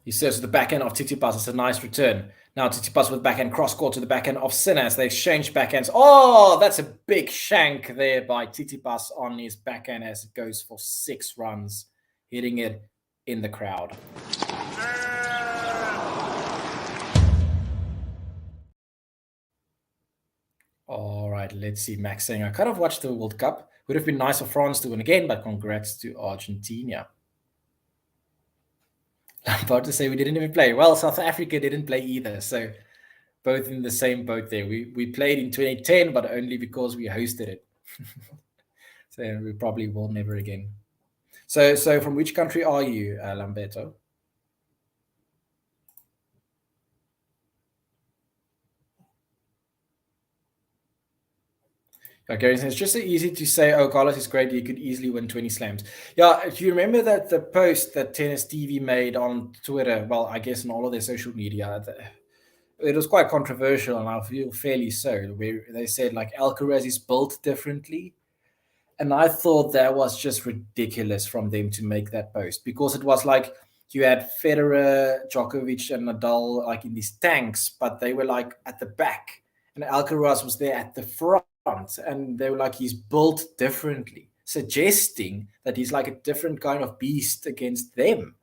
He serves to the backhand of Tsitsipas. It's a nice return. Now Tsitsipas with backhand cross-court to the backhand of Sinner as they exchange backhands. Oh, that's a big shank there by Tsitsipas on his backhand as it goes for 6 runs, hitting it in the crowd. All right, let's see. Max saying, I kind of watched the World Cup. Would have been nice for France to win again, but congrats to Argentina. I'm about to say we didn't even play. Well, South Africa didn't play either. So both in the same boat there. We played in 2010, but only because we hosted it. So we probably will never again. So from which country are you, Lamberto? Okay, so it's just so easy to say, oh, Carlos is great. He could easily win 20 slams. Yeah, if you remember that the post that Tennis TV made on Twitter, well, I guess on all of their social media, it was quite controversial, and I feel fairly so, where they said, Alcaraz is built differently. And I thought that was just ridiculous from them to make that post, because it was like you had Federer, Djokovic, and Nadal in these tanks, but they were at the back, and Alcaraz was there at the front. And they were he's built differently, suggesting that he's a different kind of beast against them.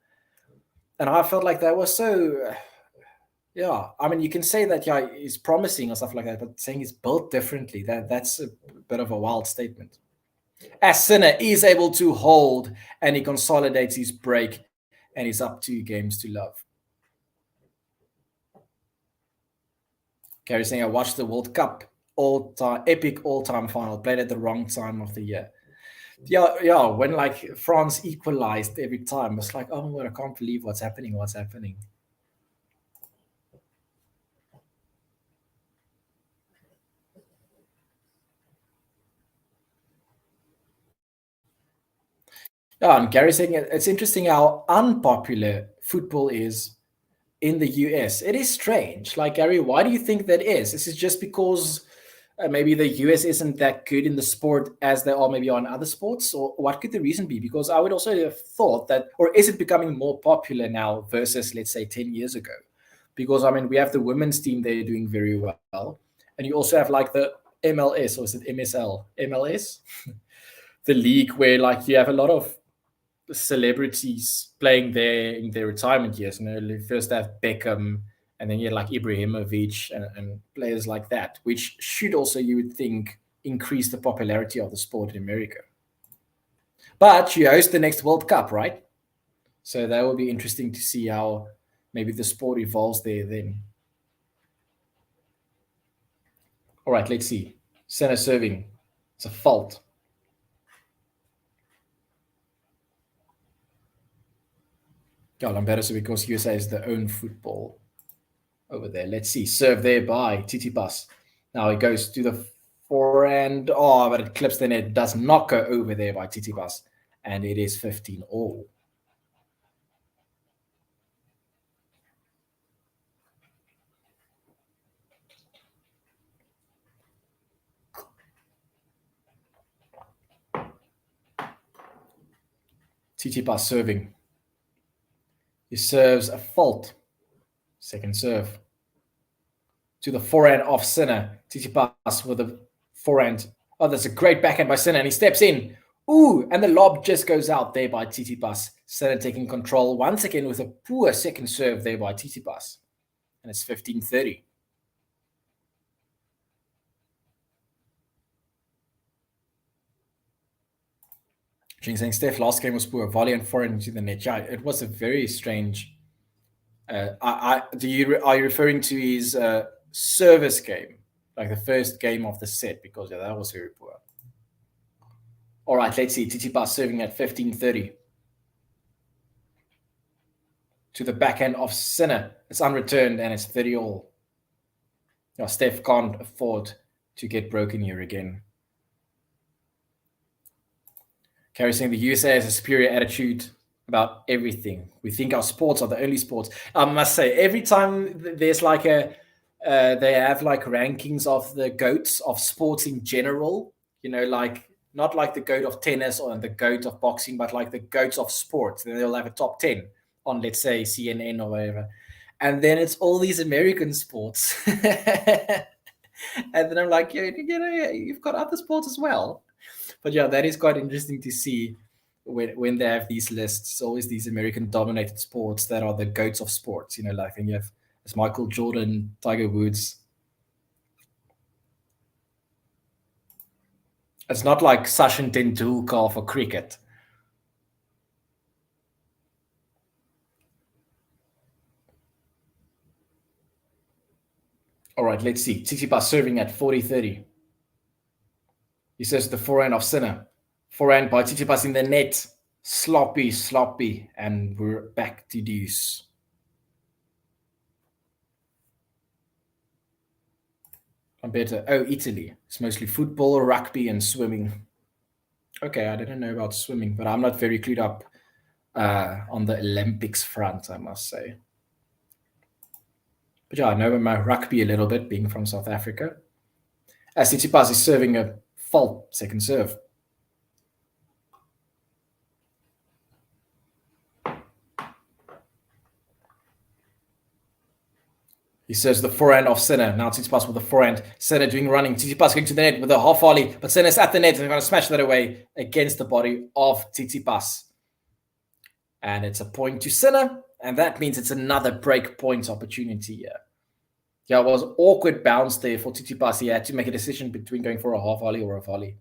And I felt like that was so, yeah. I mean, you can say that, yeah, he's promising or stuff like that, but saying he's built differently, that's a bit of a wild statement. As Sinner is able to hold and he consolidates his break and he's up 2 games to love. Gary saying, I watched the World Cup epic all-time final, played at the wrong time of the year. Yeah, when like France equalized every time, it's like, oh my God, I can't believe what's happening. Yeah, and Gary saying it's interesting how unpopular football is in the US. It is strange. Like, Gary, why do you think that is? This is just because maybe the US isn't that good in the sport as they are maybe on other sports? Or what could the reason be? Because I would also have thought that, or is it becoming more popular now versus, let's say, 10 years ago? Because, I mean, we have the women's team, they're doing very well. And you also have like the MLS, or is it MSL? MLS? The league where like you have a lot of celebrities playing there in their retirement years. You know, you first have Beckham, and then you have like Ibrahimovic and players like that, which should also, you would think, increase the popularity of the sport in America. But you host the next World Cup, right? So that will be interesting to see how maybe the sport evolves there then. All right, let's see. Center serving. It's a fault. God, I'm better so because USA is their own football over there. Let's see. Serve there by TSITSIPAS. Now it goes to the forehand. Oh, but it clips the net. Does not go over there by TSITSIPAS. And it is 15 all. TSITSIPAS serving. He serves a fault. Second serve. To the forehand of Sinner. TSITSIPAS with a forehand. Oh, that's a great backhand by Sinner. And he steps in. Ooh, and the lob just goes out there by TSITSIPAS. Sinner taking control once again with a poor second serve there by TSITSIPAS. And it's 15-30. Jing saying, Steph, last game was poor. Volley and forehand into the net. Yeah, it was a very strange. Are you referring to his service game, like the first game of the set? Because yeah, that was very poor. All right, let's see. TSITSIPAS serving at 15-30. To the backhand of Sinner. It's unreturned and it's 30 all. Yeah, Steph can't afford to get broken here again. Carrie saying the USA has a superior attitude about everything. We think our sports are the only sports. I must say, every time there's like they have like rankings of the GOATs of sports in general, you know, like not like the GOAT of tennis or the GOAT of boxing, but like the GOATs of sports. Then they'll have a top 10 on, let's say, CNN or whatever. And then it's all these American sports. And then I'm like, yeah, you've got other sports as well. But yeah, that is quite interesting to see when they have these lists. It's always these American-dominated sports that are the GOATs of sports. You know, like, and you have it's Michael Jordan, Tiger Woods. It's not like Sachin Tendulkar for cricket. All right, let's see. TSITSIPAS serving at 40-30. He says the forehand of Sinner. Forehand by TSITSIPAS in the net. Sloppy. And we're back to deuce. I'm better. Oh, Italy. It's mostly football, rugby, and swimming. Okay, I didn't know about swimming, but I'm not very clued up on the Olympics front, I must say. But yeah, I know my rugby a little bit, being from South Africa. As TSITSIPAS is serving a fault second serve. He serves the forehand of Sinner. Now TSITSIPAS with the forehand. Sinner doing running. TSITSIPAS going to the net with a half volley, but Sinner's at the net and they're going to smash that away against the body of TSITSIPAS. And it's a point to Sinner, And that means it's another break points opportunity here. Yeah, it was awkward bounce there for Tsitsipas. He had to make a decision between going for a half volley or a volley.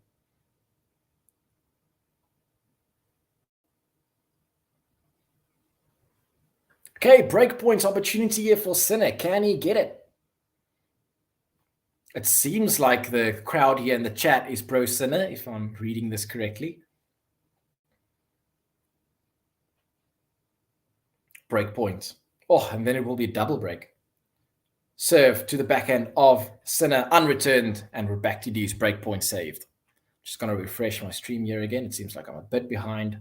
Okay, break points opportunity here for Sinner. Can he get it? It seems like the crowd here in the chat is pro Sinner, if I'm reading this correctly. Break point. Oh, and then it will be a double break. Serve to the backhand of Sinner, unreturned, and we're back to deuce. Break point saved. Just going to refresh my stream here again. It seems like I'm a bit behind.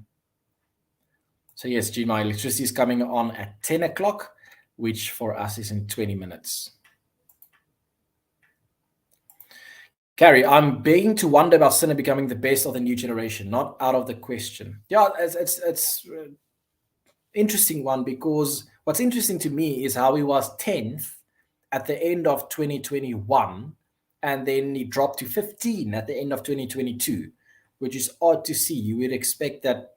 So yes, G, my electricity is coming on at 10 o'clock, which for us is in 20 minutes. Gary, I'm beginning to wonder about Sinner becoming the best of the new generation. Not out of the question. Yeah, it's interesting one, because what's interesting to me is how he was 10th at the end of 2021, and then he dropped to 15 at the end of 2022, which is odd to see. You would expect that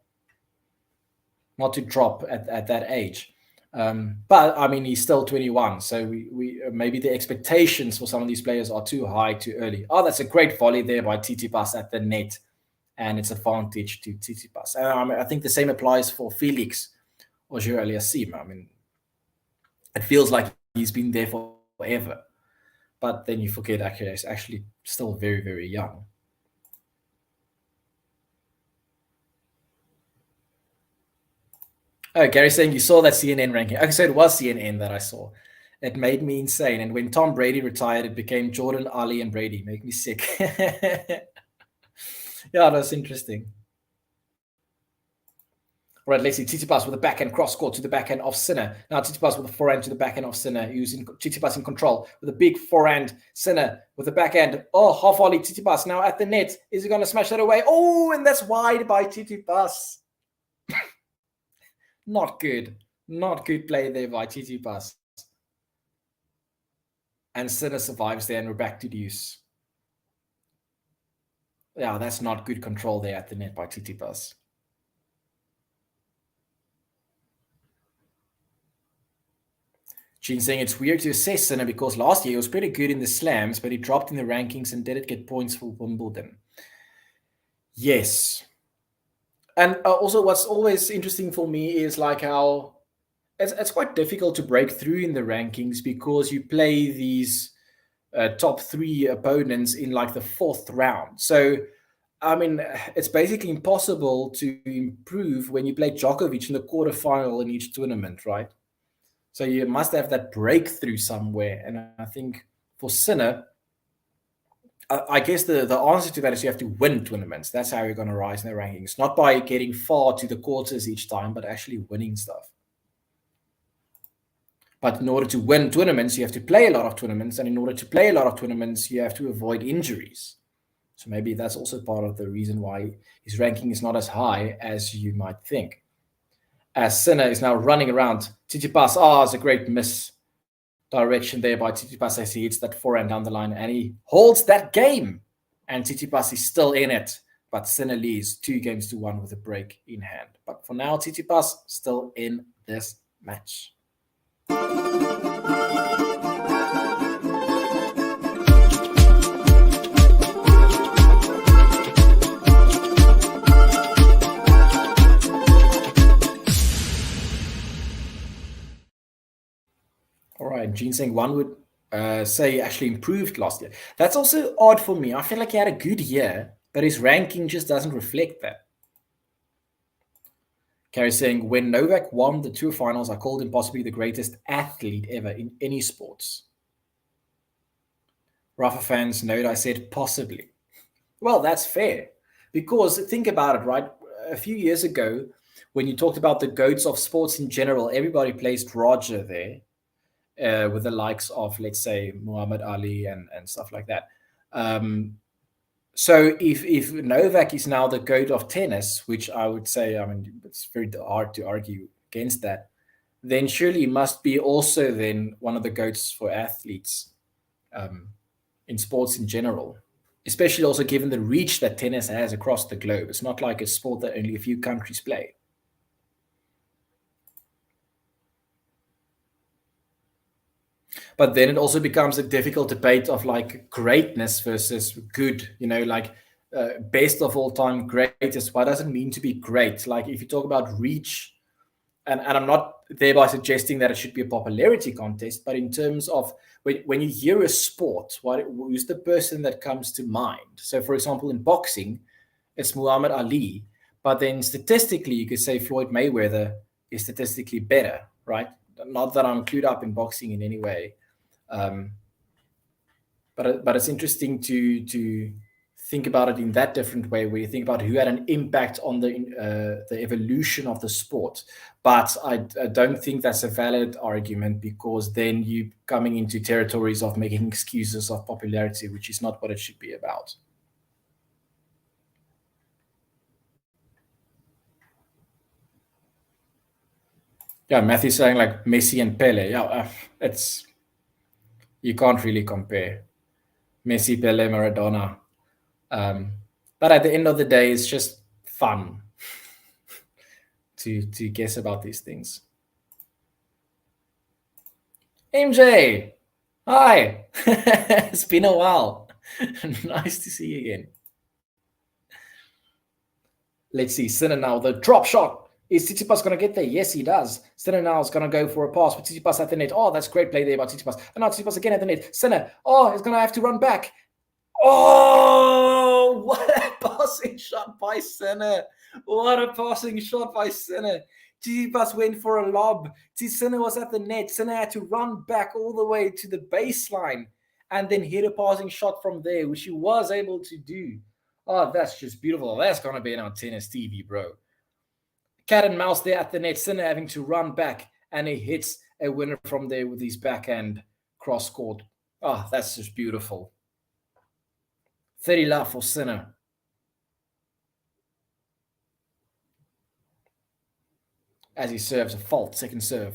not to drop at that age. But I mean, he's still 21, so we maybe the expectations for some of these players are too high too early. Oh, that's a great volley there by Tsitsipas at the net, and it's advantage to Tsitsipas. And I think the same applies for Felix Auger-Aliassime. I mean, it feels like he's been there forever, but then you forget actually he's actually still very, very young. Oh, Gary's saying you saw that CNN ranking. Okay, so it was CNN that I saw. It made me insane. And when Tom Brady retired, it became Jordan, Ali, and Brady. Make me sick. Yeah, that's interesting. All right, let's see. Tsitsipas with a backhand cross court to the backhand of Sinner. Now Tsitsipas with a forehand to the backhand of Sinner. Using Tsitsipas in control with a big forehand. Sinner with the backhand. Oh, half volley Tsitsipas now at the net. Is he going to smash that away? Oh, and that's wide by Tsitsipas. Not good. Not good play there by Tsitsipas. And Sinner survives there, and we're back to deuce. Yeah, that's not good control there at the net by Tsitsipas. Gene saying it's weird to assess Sinner because last year he was pretty good in the slams, but he dropped in the rankings and didn't get points for Wimbledon. Yes. And also what's always interesting for me is like how it's quite difficult to break through in the rankings because you play these top three opponents in like the fourth round. So, I mean, it's basically impossible to improve when you play Djokovic in the quarterfinal in each tournament, right? So you must have that breakthrough somewhere. And I think for Sinner, I guess the answer to that is you have to win tournaments. That's how you're going to rise in the rankings. Not by getting far to the quarters each time, but actually winning stuff. But in order to win tournaments, you have to play a lot of tournaments. And in order to play a lot of tournaments, you have to avoid injuries. So maybe that's also part of the reason why his ranking is not as high as you might think. As Sinner is now running around, Tsitsipas, it's a great misdirection there by Tsitsipas as he hits that forehand down the line, and he holds that game. And Tsitsipas is still in it, but Sinner leads 2-1 with a break in hand. But for now, Tsitsipas still in this match. All right, Gene saying one would say he actually improved last year. That's also odd for me. I feel like he had a good year, but his ranking just doesn't reflect that. Carrie saying, when Novak won the Tour finals, I called him possibly the greatest athlete ever in any sports. Rafa fans note I said possibly. Well, that's fair. Because think about it, right? A few years ago, when you talked about the GOATs of sports in general, everybody placed Roger there. With the likes of, let's say, Muhammad Ali and stuff like that. So if Novak is now the GOAT of tennis, which I would say, I mean, it's very hard to argue against that, then surely he must be also then one of the GOATs for athletes in sports in general, especially also given the reach that tennis has across the globe. It's not like a sport that only a few countries play. But then it also becomes a difficult debate of like greatness versus good, like best of all time greatest. What does it mean to be great? Like if you talk about reach, and I'm not thereby suggesting that it should be a popularity contest, but in terms of when you hear a sport, who's the person that comes to mind? So, for example, in boxing, it's Muhammad Ali, but then statistically, you could say Floyd Mayweather is statistically better, right? Not that I'm clued up in boxing in any way, but it's interesting to think about it in that different way, where you think about who had an impact on the evolution of the sport. But I don't think that's a valid argument, because then you're coming into territories of making excuses of popularity, which is not what it should be about. Yeah, Matthew's saying like Messi and Pele. Yeah, you can't really compare Messi, Pele, Maradona. But at the end of the day, it's just fun to guess about these things. MJ, hi. It's been a while. Nice to see you again. Let's see. Sinner now, the drop shot. Is Tsitsipas going to get there? Yes, he does. Sinner now is going to go for a pass, but Tsitsipas at the net. Oh, that's great play there by Tsitsipas. And now Tsitsipas again at the net. Sinner, he's going to have to run back. Oh, what a passing shot by Sinner. What a passing shot by Sinner. Tsitsipas went for a lob. Sinner was at the net. Sinner had to run back all the way to the baseline and then hit a passing shot from there, which he was able to do. Oh, that's just beautiful. That's going to be on tennis TV, bro. Cat and mouse there at the net. Sinner having to run back, and he hits a winner from there with his backhand cross court. Oh, that's just beautiful. 30 love for Sinner. As he serves a fault, second serve.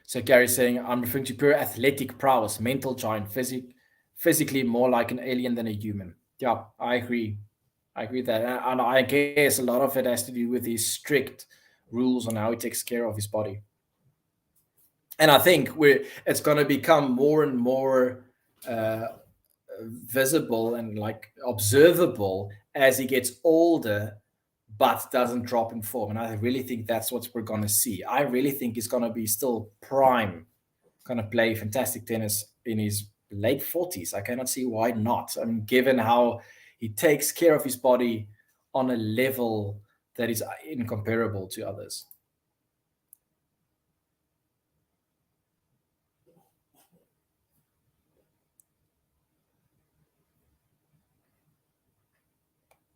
So Gary's saying, I'm referring to pure athletic prowess, mental giant, physically more like an alien than a human. Yeah, I agree. I agree with that. And I guess a lot of it has to do with these strict rules on how he takes care of his body. And I think it's going to become more and more visible and like observable as he gets older, but doesn't drop in form. And I really think that's what we're going to see. I really think he's going to be still prime, going to play fantastic tennis in his late 40s. I cannot see why not. I mean, given how he takes care of his body on a level that is incomparable to others.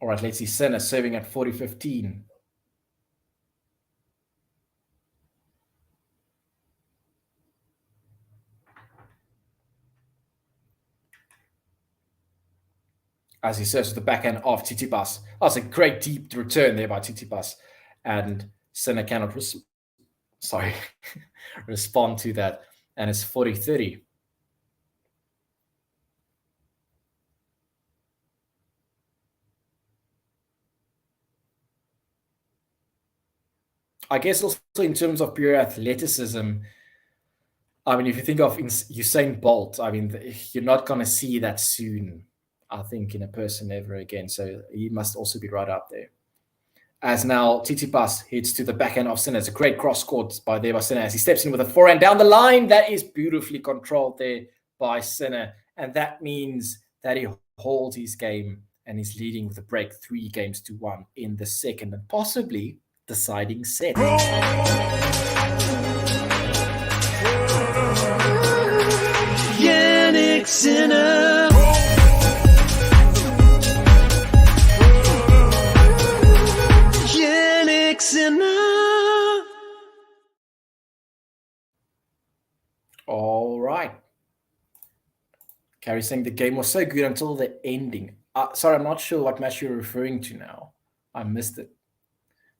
All right, let's see. Sinner serving at 40-15. As he serves to the backhand of Tsitsipas. Oh, it's a great deep return there by Tsitsipas. And Sinner cannot respond to that. And it's 40-30. I guess also in terms of pure athleticism, I mean, if you think of Usain Bolt, I mean, you're not going to see that soon, I think, in a person ever again. So he must also be right up there. As now Tsitsipas hits to the backhand of Sinner. It's a great cross court by Sinner as he steps in with a forehand down the line. That is beautifully controlled there by Sinner. And that means that he holds his game and he's leading with a break 3-1 in the second and possibly deciding set. Jannik Sinner. Jannik Sinner. All right. Carrie saying the game was so good until the ending. Sorry, I'm not sure what match you're referring to now. I missed it.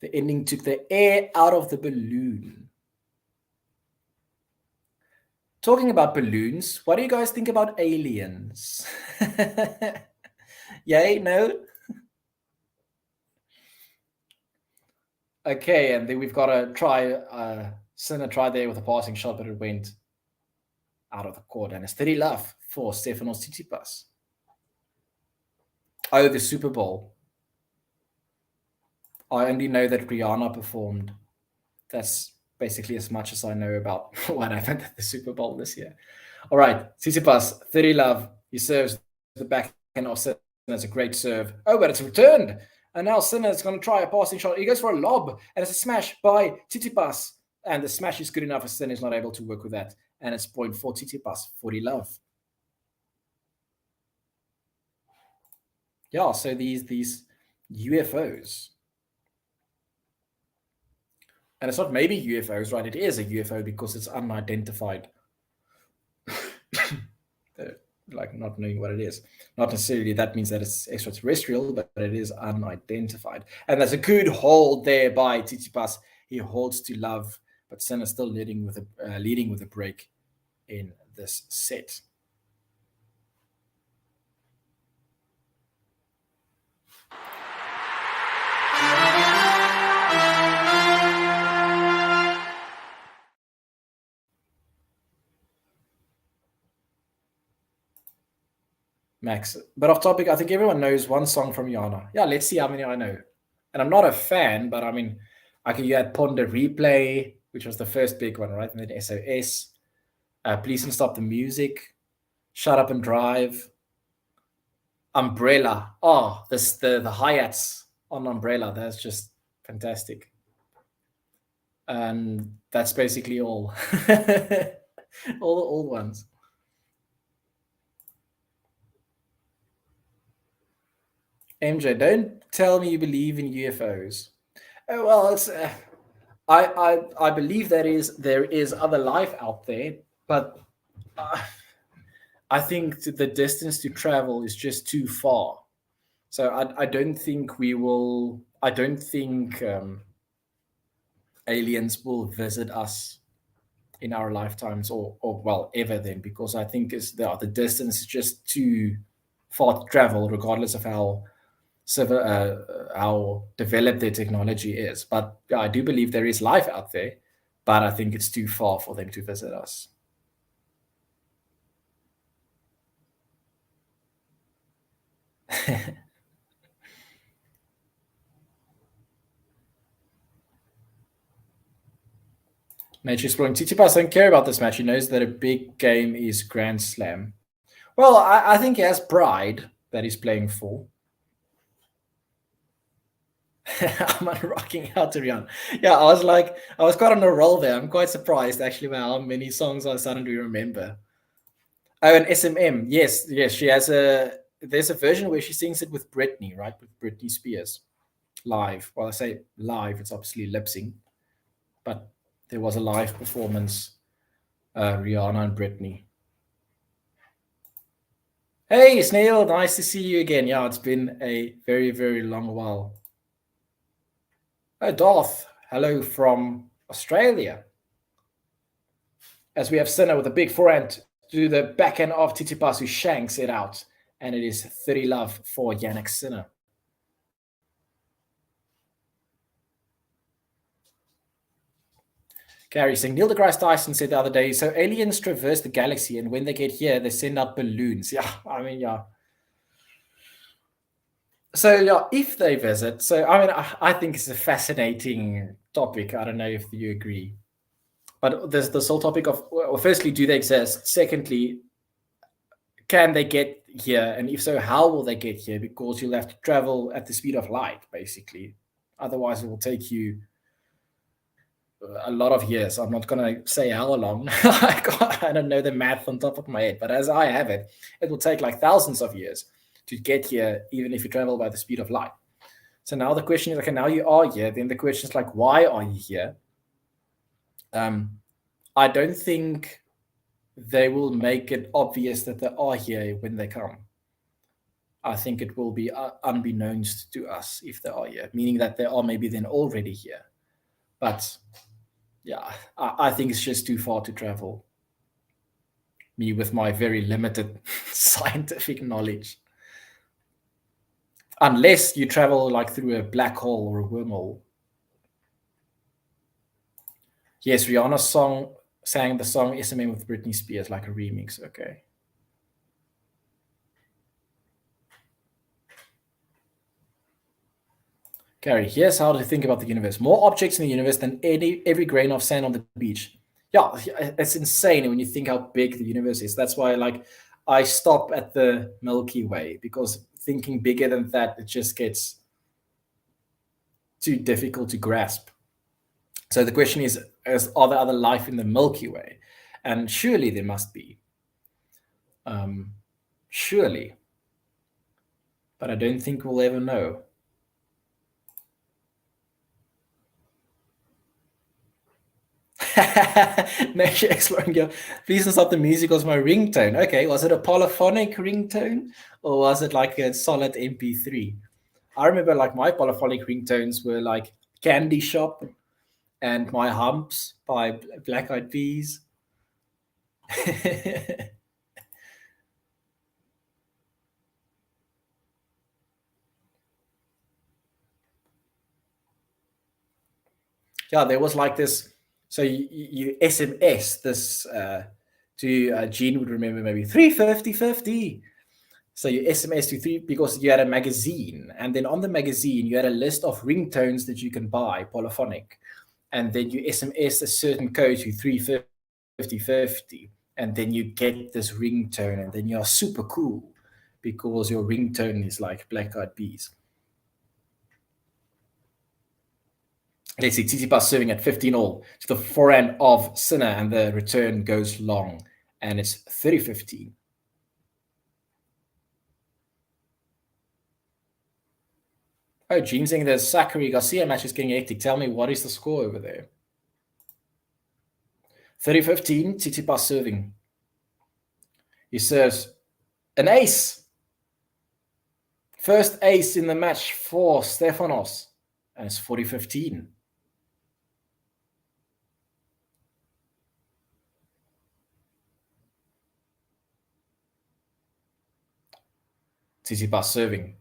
The ending took the air out of the balloon. Talking about balloons, what do you guys think about aliens? Yay? No? Okay, and then we've got to try Sinner tried there with a passing shot, but it went out of the court. And it's 30 love for Stefanos TSITSIPAS. Oh, the Super Bowl. I only know that Rihanna performed. That's basically as much as I know about what happened at the Super Bowl this year. All right, Tsitsipas, 30 love. He serves the backhand of Sinner. It's a great serve. Oh, but it's returned. And now Sinner is going to try a passing shot. He goes for a lob, and it's a smash by Tsitsipas. And the smash is good enough, as Sinner is not able to work with that. And it's point for Tsitsipas, 40 love. Yeah, so these UFOs. And it's not maybe UFOs, right? It is a UFO because it's unidentified. Like not knowing what it is. Not necessarily that means that it's extraterrestrial, but it is unidentified. And there's a good hold there by Tsitsipas. He holds to love, but Sinner still leading with a break in this set. Max, but off topic, I think everyone knows one song from Yana. Yeah, let's see how many I know. And I'm not a fan, but I mean, you had Ponder Replay, which was the first big one, right? And then SOS, Please Don't Stop the Music, Shut Up and Drive, Umbrella. Oh, the hi-hats on Umbrella. That's just fantastic. And that's basically all. All the old ones. MJ, don't tell me you believe in UFOs. Oh, well, it's I believe there is other life out there, but I think the distance to travel is just too far. So I don't think we will. I don't think aliens will visit us in our lifetimes, or well, ever then, because I think the distance is just too far to travel, regardless of how developed their technology is. But yeah, I do believe there is life out there, but I think it's too far for them to visit us. Match exploring. Tsitsipas don't care about this match. He knows that a big game is Grand Slam. Well, I think he has pride that he's playing for. I'm rocking out to Rihanna. Yeah, I was quite on a roll there. I'm quite surprised actually by how many songs I suddenly remember. Oh, and SMM. Yes. She has there's a version where she sings it with Britney, right? With Britney Spears live. Well, I say live, it's obviously lip sync, but there was a live performance, Rihanna and Britney. Hey, Snail, nice to see you again. Yeah, it's been a very, very long while. Oh, Darth, hello from Australia. As we have Sinner with a big forehand to the backhand of Tsitsipas, who shanks it out. And it is 30 love for Jannik Sinner. Gary saying, Neil deGrasse Tyson said the other day, so aliens traverse the galaxy, and when they get here, they send out balloons. Yeah, I mean, yeah. So, yeah, if they visit, so, I mean, I think it's a fascinating topic. I don't know if you agree. But there's this whole topic of, well, firstly, do they exist? Secondly, can they get here? And if so, how will they get here? Because you'll have to travel at the speed of light, basically. Otherwise, it will take you a lot of years. I'm not going to say how long. I don't know the math on top of my head, but as I have it, it will take like thousands of years to get here, even if you travel by the speed of light. So now the question is, okay, now you are here. Then the question is like, why are you here? I don't think they will make it obvious that they are here when they come. I think it will be unbeknownst to us if they are here, meaning that they are maybe then already here. But yeah, I think it's just too far to travel. Me with my very limited scientific knowledge. Unless you travel like through a black hole or a wormhole. Yes, Rihanna sang the song SMM with Britney Spears, like a remix. Okay. Gary, here's how to think about the universe. More objects in the universe than every grain of sand on the beach. Yeah, it's insane when you think how big the universe is. That's why, like, I stop at the Milky Way, because thinking bigger than that, it just gets too difficult to grasp. So the question is, are there other life in the Milky Way? And surely there must be. Surely. But I don't think we'll ever know. Nature exploring your. Please don't stop the music was my ringtone. Okay, was it a polyphonic ringtone or was it like a solid MP3? I remember like my polyphonic ringtones were like Candy Shop and My Humps by Black Eyed Peas. Yeah, there was like this. So you SMS this to Gene would remember maybe 35050. So you SMS to three because you had a magazine, and then on the magazine you had a list of ringtones that you can buy polyphonic, and then you SMS a certain code to 35050, and then you get this ringtone, and then you're super cool because your ringtone is like Black Eyed Peas. Let's see, Tsitsipas serving at 15-all to the forehand of Sinner, and the return goes long, and it's 30-15. Oh, Gene saying the Zachary Garcia match is getting hectic. Tell me, what is the score over there? 30-15, Tsitsipas serving. He serves an ace. First ace in the match for Stefanos, and it's 40-15. Tsitsipas serving.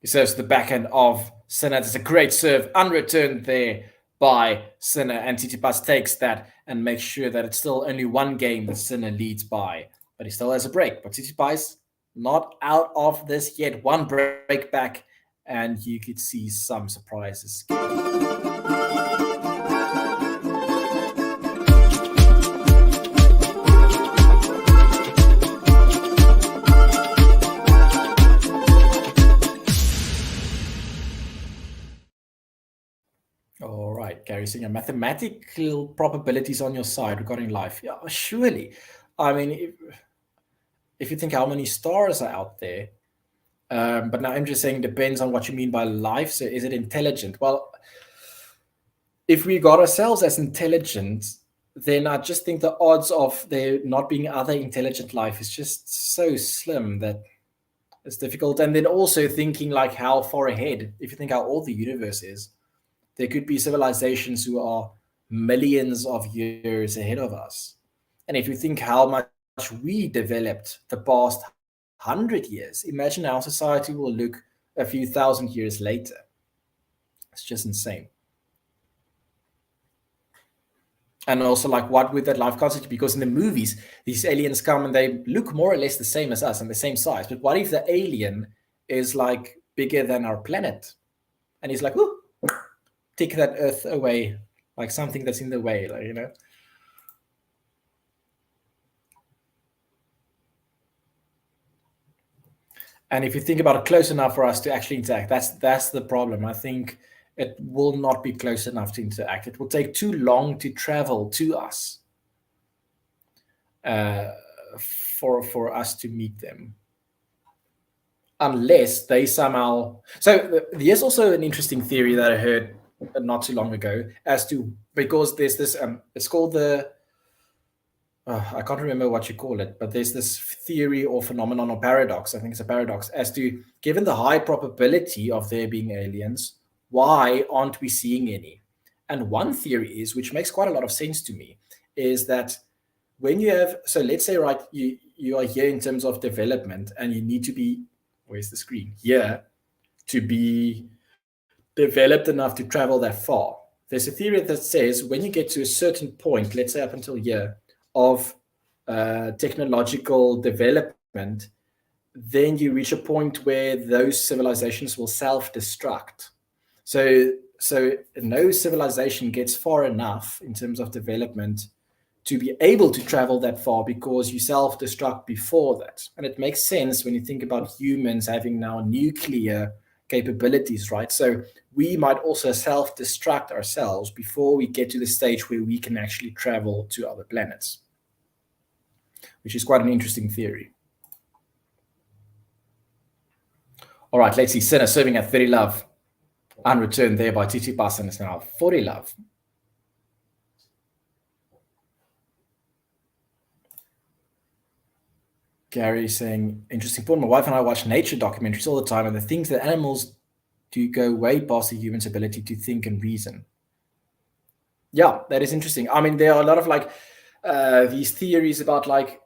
He serves the backhand of Sinner. It's a great serve, unreturned there by Sinner, and Tsitsipas takes that and makes sure that it's still only one game that Sinner leads by, but he still has a break. But Tsitsipas not out of this yet. One break back, and you could see some surprises. All right, Gary, so your mathematical probabilities on your side regarding life. Yeah, surely. I mean, if you think how many stars are out there, but now I'm just saying depends on what you mean by life. So is it intelligent? Well, if we got ourselves as intelligent, then I just think the odds of there not being other intelligent life is just so slim that it's difficult. And then also thinking like how far ahead, if you think how old the universe is, there could be civilizations who are millions of years ahead of us. And if you think how much we developed the past 100 years, imagine how society will look a few thousand years later. It's just insane. And also, like, what would that life constitute? Because in the movies, these aliens come and they look more or less the same as us and the same size. But what if the alien is like bigger than our planet? And he's like, "Ooh, take that Earth away," like something that's in the way, like, you know. And if you think about it, close enough for us to actually interact, that's the problem. I think it will not be close enough to interact. It will take too long to travel to us for us to meet them, unless they somehow. So there's also an interesting theory that I heard not too long ago as to, because there's this it's called the I can't remember what you call it, but there's this theory or phenomenon or paradox. I think it's a paradox as to, given the high probability of there being aliens, why aren't we seeing any? And one theory is, which makes quite a lot of sense to me, is that when you have, so let's say, right, you are here in terms of development, and you need to be, where's the screen? Here, to be developed enough to travel that far. there's a theory that says when you get to a certain point, let's say up until here, of technological development, then you reach a point where those civilizations will self-destruct. So no civilization gets far enough in terms of development to be able to travel that far because you self-destruct before that. And it makes sense when you think about humans having now nuclear capabilities, right? So we might also self-destruct ourselves before we get to the stage where we can actually travel to other planets, which is quite an interesting theory. All right, let's see. Sinner serving at 30 love. Unreturned there by Tsitsipas, and it's now 40 love. Gary saying, interesting point. My wife and I watch nature documentaries all the time, and the things that animals do go way past the human's ability to think and reason. Yeah, that is interesting. I mean, there are a lot of like these theories about like,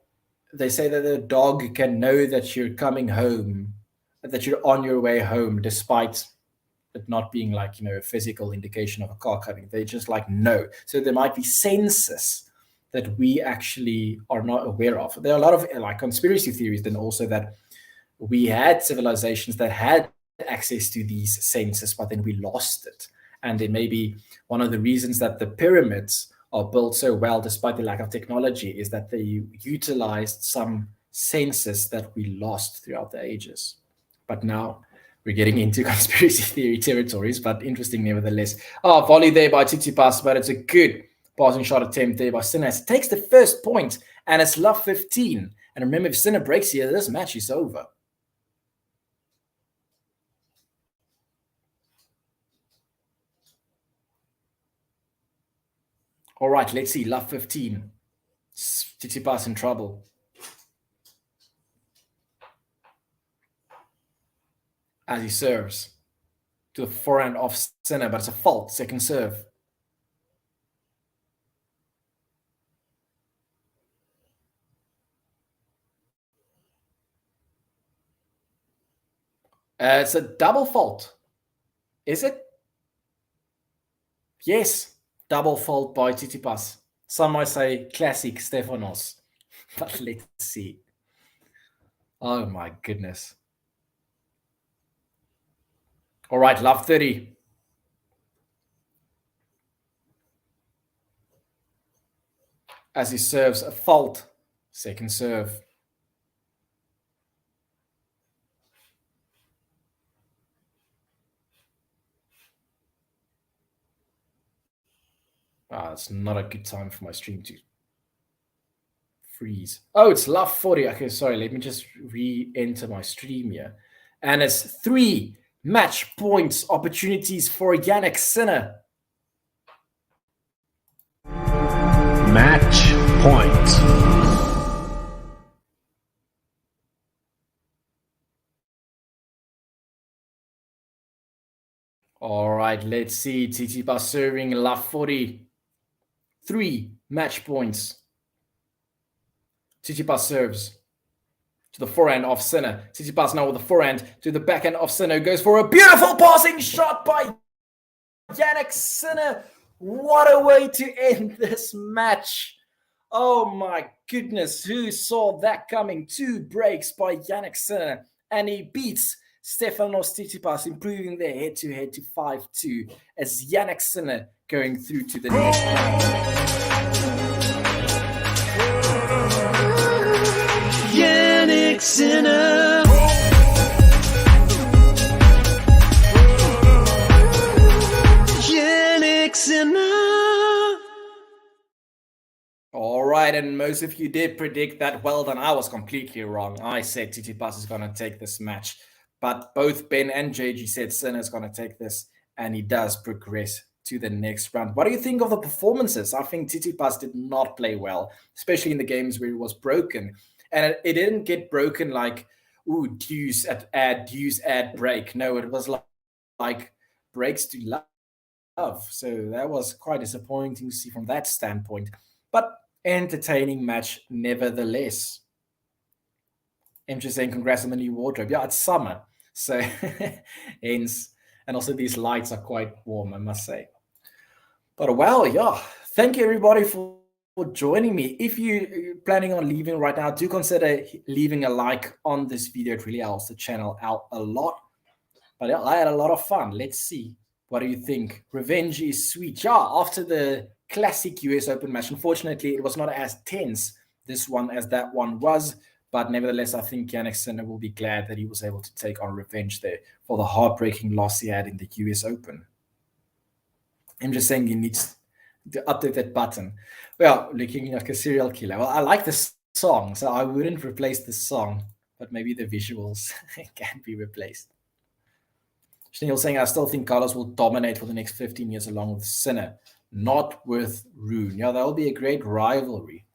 they say that a dog can know that you're coming home, that you're on your way home, despite it not being like, a physical indication of a car coming. They just like know. So there might be senses that we actually are not aware of. There are a lot of like conspiracy theories then also that we had civilizations that had access to these senses, but then we lost it. And then maybe one of the reasons that the pyramids are built so well despite the lack of technology is that they utilized some senses that we lost throughout the ages. But now we're getting into conspiracy theory territories, but interesting nevertheless. Oh, volley there by Tsitsipas, but it's a good passing shot attempt there by Sinner. It takes the first point, and it's love 15. And remember, if Sinner breaks here, this match is over. All right, let's see. Love 15. Tsitsipas in trouble. As he serves to the forehand off Sinner, but it's a fault. Second serve. It's a double fault. Is it? Yes. Double fault by Tsitsipas. Some might say classic Stefanos. But let's see. Oh my goodness. All right, love 30. As he serves a fault. Second serve. It's not a good time for my stream to freeze. Oh, it's love 40. Okay, sorry. Let me just re-enter my stream here. And it's 3 match points opportunities for Jannik Sinner. Match point. All right, let's see. Tsitsipas serving love 40. 3 match points. Tsitsipas serves to the forehand off Sinner. Tsitsipas now with the forehand to the backhand off Sinner. Goes for a beautiful passing shot by Jannik Sinner. What a way to end this match. Oh my goodness, who saw that coming? 2 breaks by Jannik Sinner. And he beats Stefanos TSITSIPAS, improving their head-to-head to 5-2 as Jannik Sinner going through to the next round. Jannik Sinner. Jannik Sinner. All right, and most of you did predict that. Well done. I was completely wrong. I said Tsitsipas is going to take this match. But both Ben and JG said Sinner is going to take this, and he does progress to the next round. What do you think of the performances? I think Tsitsipas did not play well, especially in the games where he was broken. And it didn't get broken like, ooh, deuce, add, break. No, it was like breaks to love. So that was quite disappointing to see from that standpoint. But entertaining match nevertheless. I'm just saying congrats on the new wardrobe. Yeah, it's summer. So hence, and also these lights are quite warm, I must say. But wow, yeah. Thank you everybody for joining me. If you're planning on leaving right now, do consider leaving a like on this video. It really helps the channel out a lot. But yeah, I had a lot of fun. Let's see. What do you think? Revenge is sweet. Yeah, after the classic US Open match, unfortunately, it was not as tense, this one, as that one was. But nevertheless, I think Jannik Sinner will be glad that he was able to take on revenge there for the heartbreaking loss he had in the US Open. I'm just saying he needs to update that button. Well, looking like a serial killer. Well, I like the song, so I wouldn't replace the song, but maybe the visuals can be replaced. Sneal saying, I still think Carlos will dominate for the next 15 years along with Sinner, not with Rune. Yeah, that'll be a great rivalry.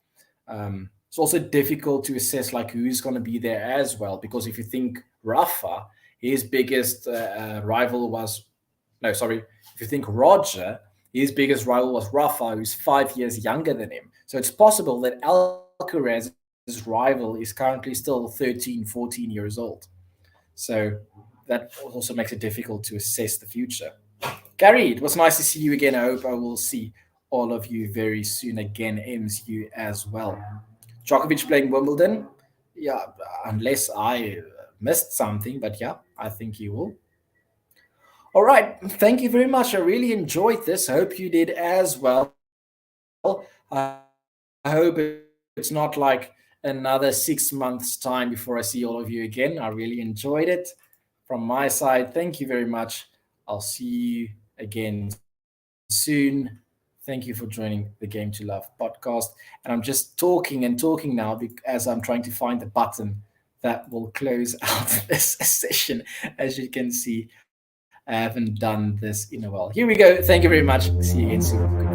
It's also difficult to assess like who's going to be there as well, because if you think Rafa, his biggest rival was, no, sorry, if you think Roger, his biggest rival was Rafa, who's 5 years younger than him. So it's possible that Alcaraz's rival is currently still 13, 14 years old. So that also makes it difficult to assess the future. Gary, it was nice to see you again. I hope I will see all of you very soon again. Ems, you as well. Djokovic playing Wimbledon? Yeah, unless I missed something, but yeah, I think he will. All right, thank you very much. I really enjoyed this. I hope you did as well. I hope it's not like another 6 months' time before I see all of you again. I really enjoyed it. From my side, thank you very much. I'll see you again soon. Thank you for joining the Game to Love podcast. And I'm just talking and talking now as I'm trying to find the button that will close out this session. As you can see, I haven't done this in a while. Here we go. Thank you very much. See you again soon.